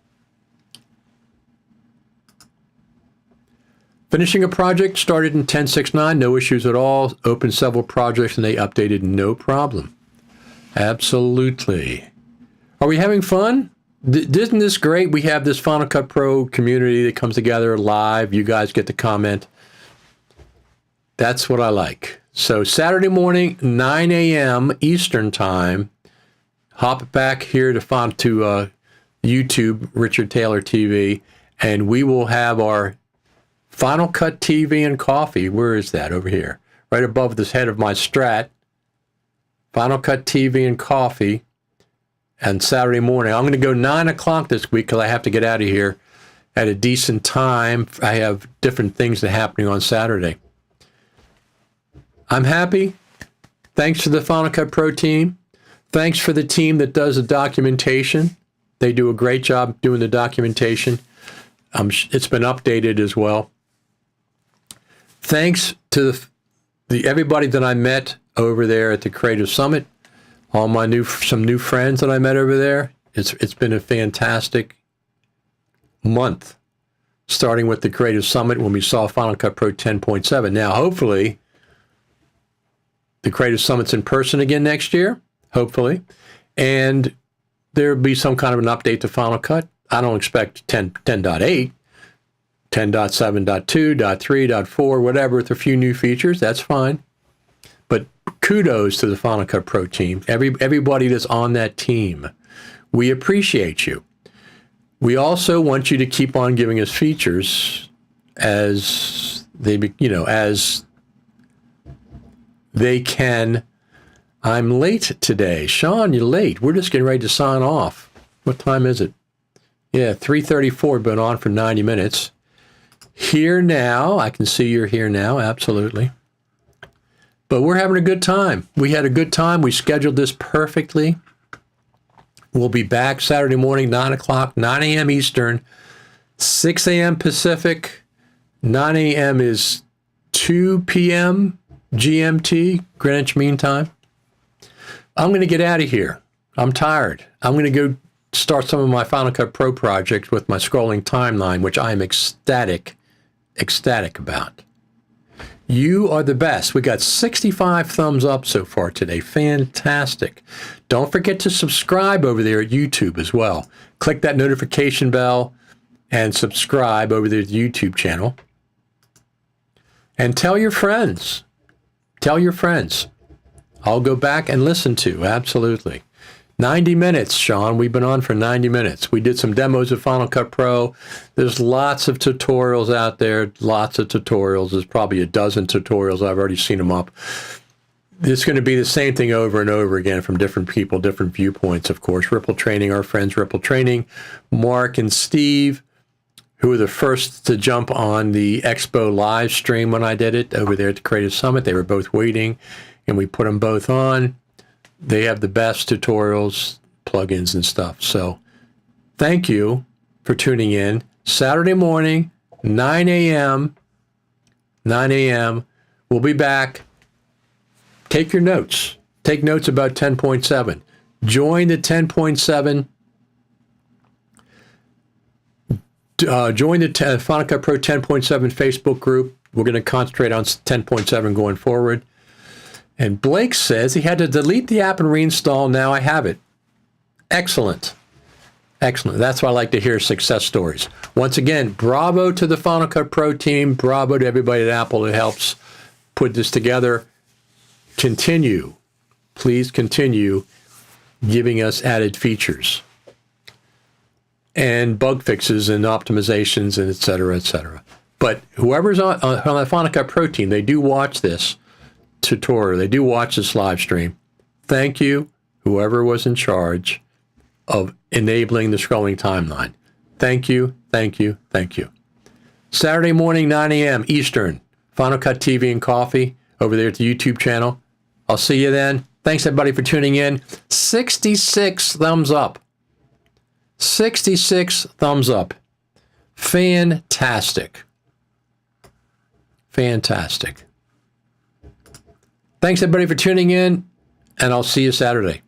Finishing a project started in 10.6.9, no issues at all. Opened several projects and they updated, no problem. Absolutely. Are we having fun? Isn't this great? We have this Final Cut Pro community that comes together live. You guys get to comment. That's what I like. So Saturday morning, 9 a.m. Eastern Time, hop back here to YouTube, Richard Taylor TV, and we will have our Final Cut TV and Coffee. Where is that? Over here. right above the head of my Strat. Final Cut TV and coffee. And Saturday morning, I'm going to go 9 o'clock this week because I have to get out of here at a decent time. I have different things that are happening on Saturday. I'm happy. Thanks to the Final Cut Pro team. Thanks for the team that does the documentation. They do a great job doing the documentation. It's been updated as well. Thanks to the everybody that I met over there at the Creative Summit. All my some new friends that I met over there. It's been a fantastic month, starting with the Creative Summit when we saw Final Cut Pro 10.7. Now, hopefully, the Creative Summit's in person again next year, hopefully, and there'll be some kind of an update to Final Cut. I don't expect 10.8, 10.7.2, 3, 4, whatever, with a few new features. That's fine. But kudos to the Final Cut Pro team, everybody that's on that team. We appreciate you. We also want you to keep on giving us features as they can. I'm late today. Sean, you're late. We're just getting ready to sign off. What time is it? Yeah, 3:34. Been on for 90 minutes. Here now. I can see you're here now. Absolutely. But we're having a good time. We had a good time. We scheduled this perfectly. We'll be back Saturday morning, 9 o'clock, 9 a.m. Eastern, 6 a.m. Pacific. 9 a.m. is 2 p.m. GMT, Greenwich Mean Time. I'm going to get out of here. I'm tired. I'm going to go start some of my Final Cut Pro projects with my scrolling timeline, which I am ecstatic about. You are the best. We got 65 thumbs up so far today. Fantastic. Don't forget to subscribe over there at YouTube as well. Click that notification bell and subscribe over there at the YouTube channel. And tell your friends. Tell your friends. I'll go back and listen to, absolutely. 90 minutes, Sean. We've been on for 90 minutes. We did some demos of Final Cut Pro. There's lots of tutorials out there, lots of tutorials. There's probably a dozen tutorials. I've already seen them up. It's going to be the same thing over and over again from different people, different viewpoints, of course. Ripple Training, our friends Ripple Training, Mark and Steve, who were the first to jump on the Expo live stream when I did it over there at the Creative Summit. They were both waiting, and we put them both on. They have the best tutorials, plugins, and stuff. So thank you for tuning in. Saturday morning, 9 a.m. 9 a.m. We'll be back. Take your notes. Take notes about 10.7. Join the 10.7. Join the Final Cut Pro 10.7 Facebook group. We're going to concentrate on 10.7 going forward. And Blake says he had to delete the app and reinstall. Now I have it. Excellent. Excellent. That's why I like to hear success stories. Once again, bravo to the Final Cut Pro team. Bravo to everybody at Apple that helps put this together. Continue. Please continue giving us added features and bug fixes and optimizations and et cetera, et cetera. But whoever's on the Final Cut Pro team, they do watch this tutorial. They do watch this live stream. Thank you, whoever was in charge of enabling the scrolling timeline. Thank you, thank you, thank you. Saturday morning, 9 a.m. Eastern, Final Cut TV and Coffee over there at the YouTube channel. I'll see you then. Thanks, everybody, for tuning in. 66 thumbs up. 66 thumbs up. Fantastic. Fantastic. Thanks, everybody, for tuning in, and I'll see you Saturday.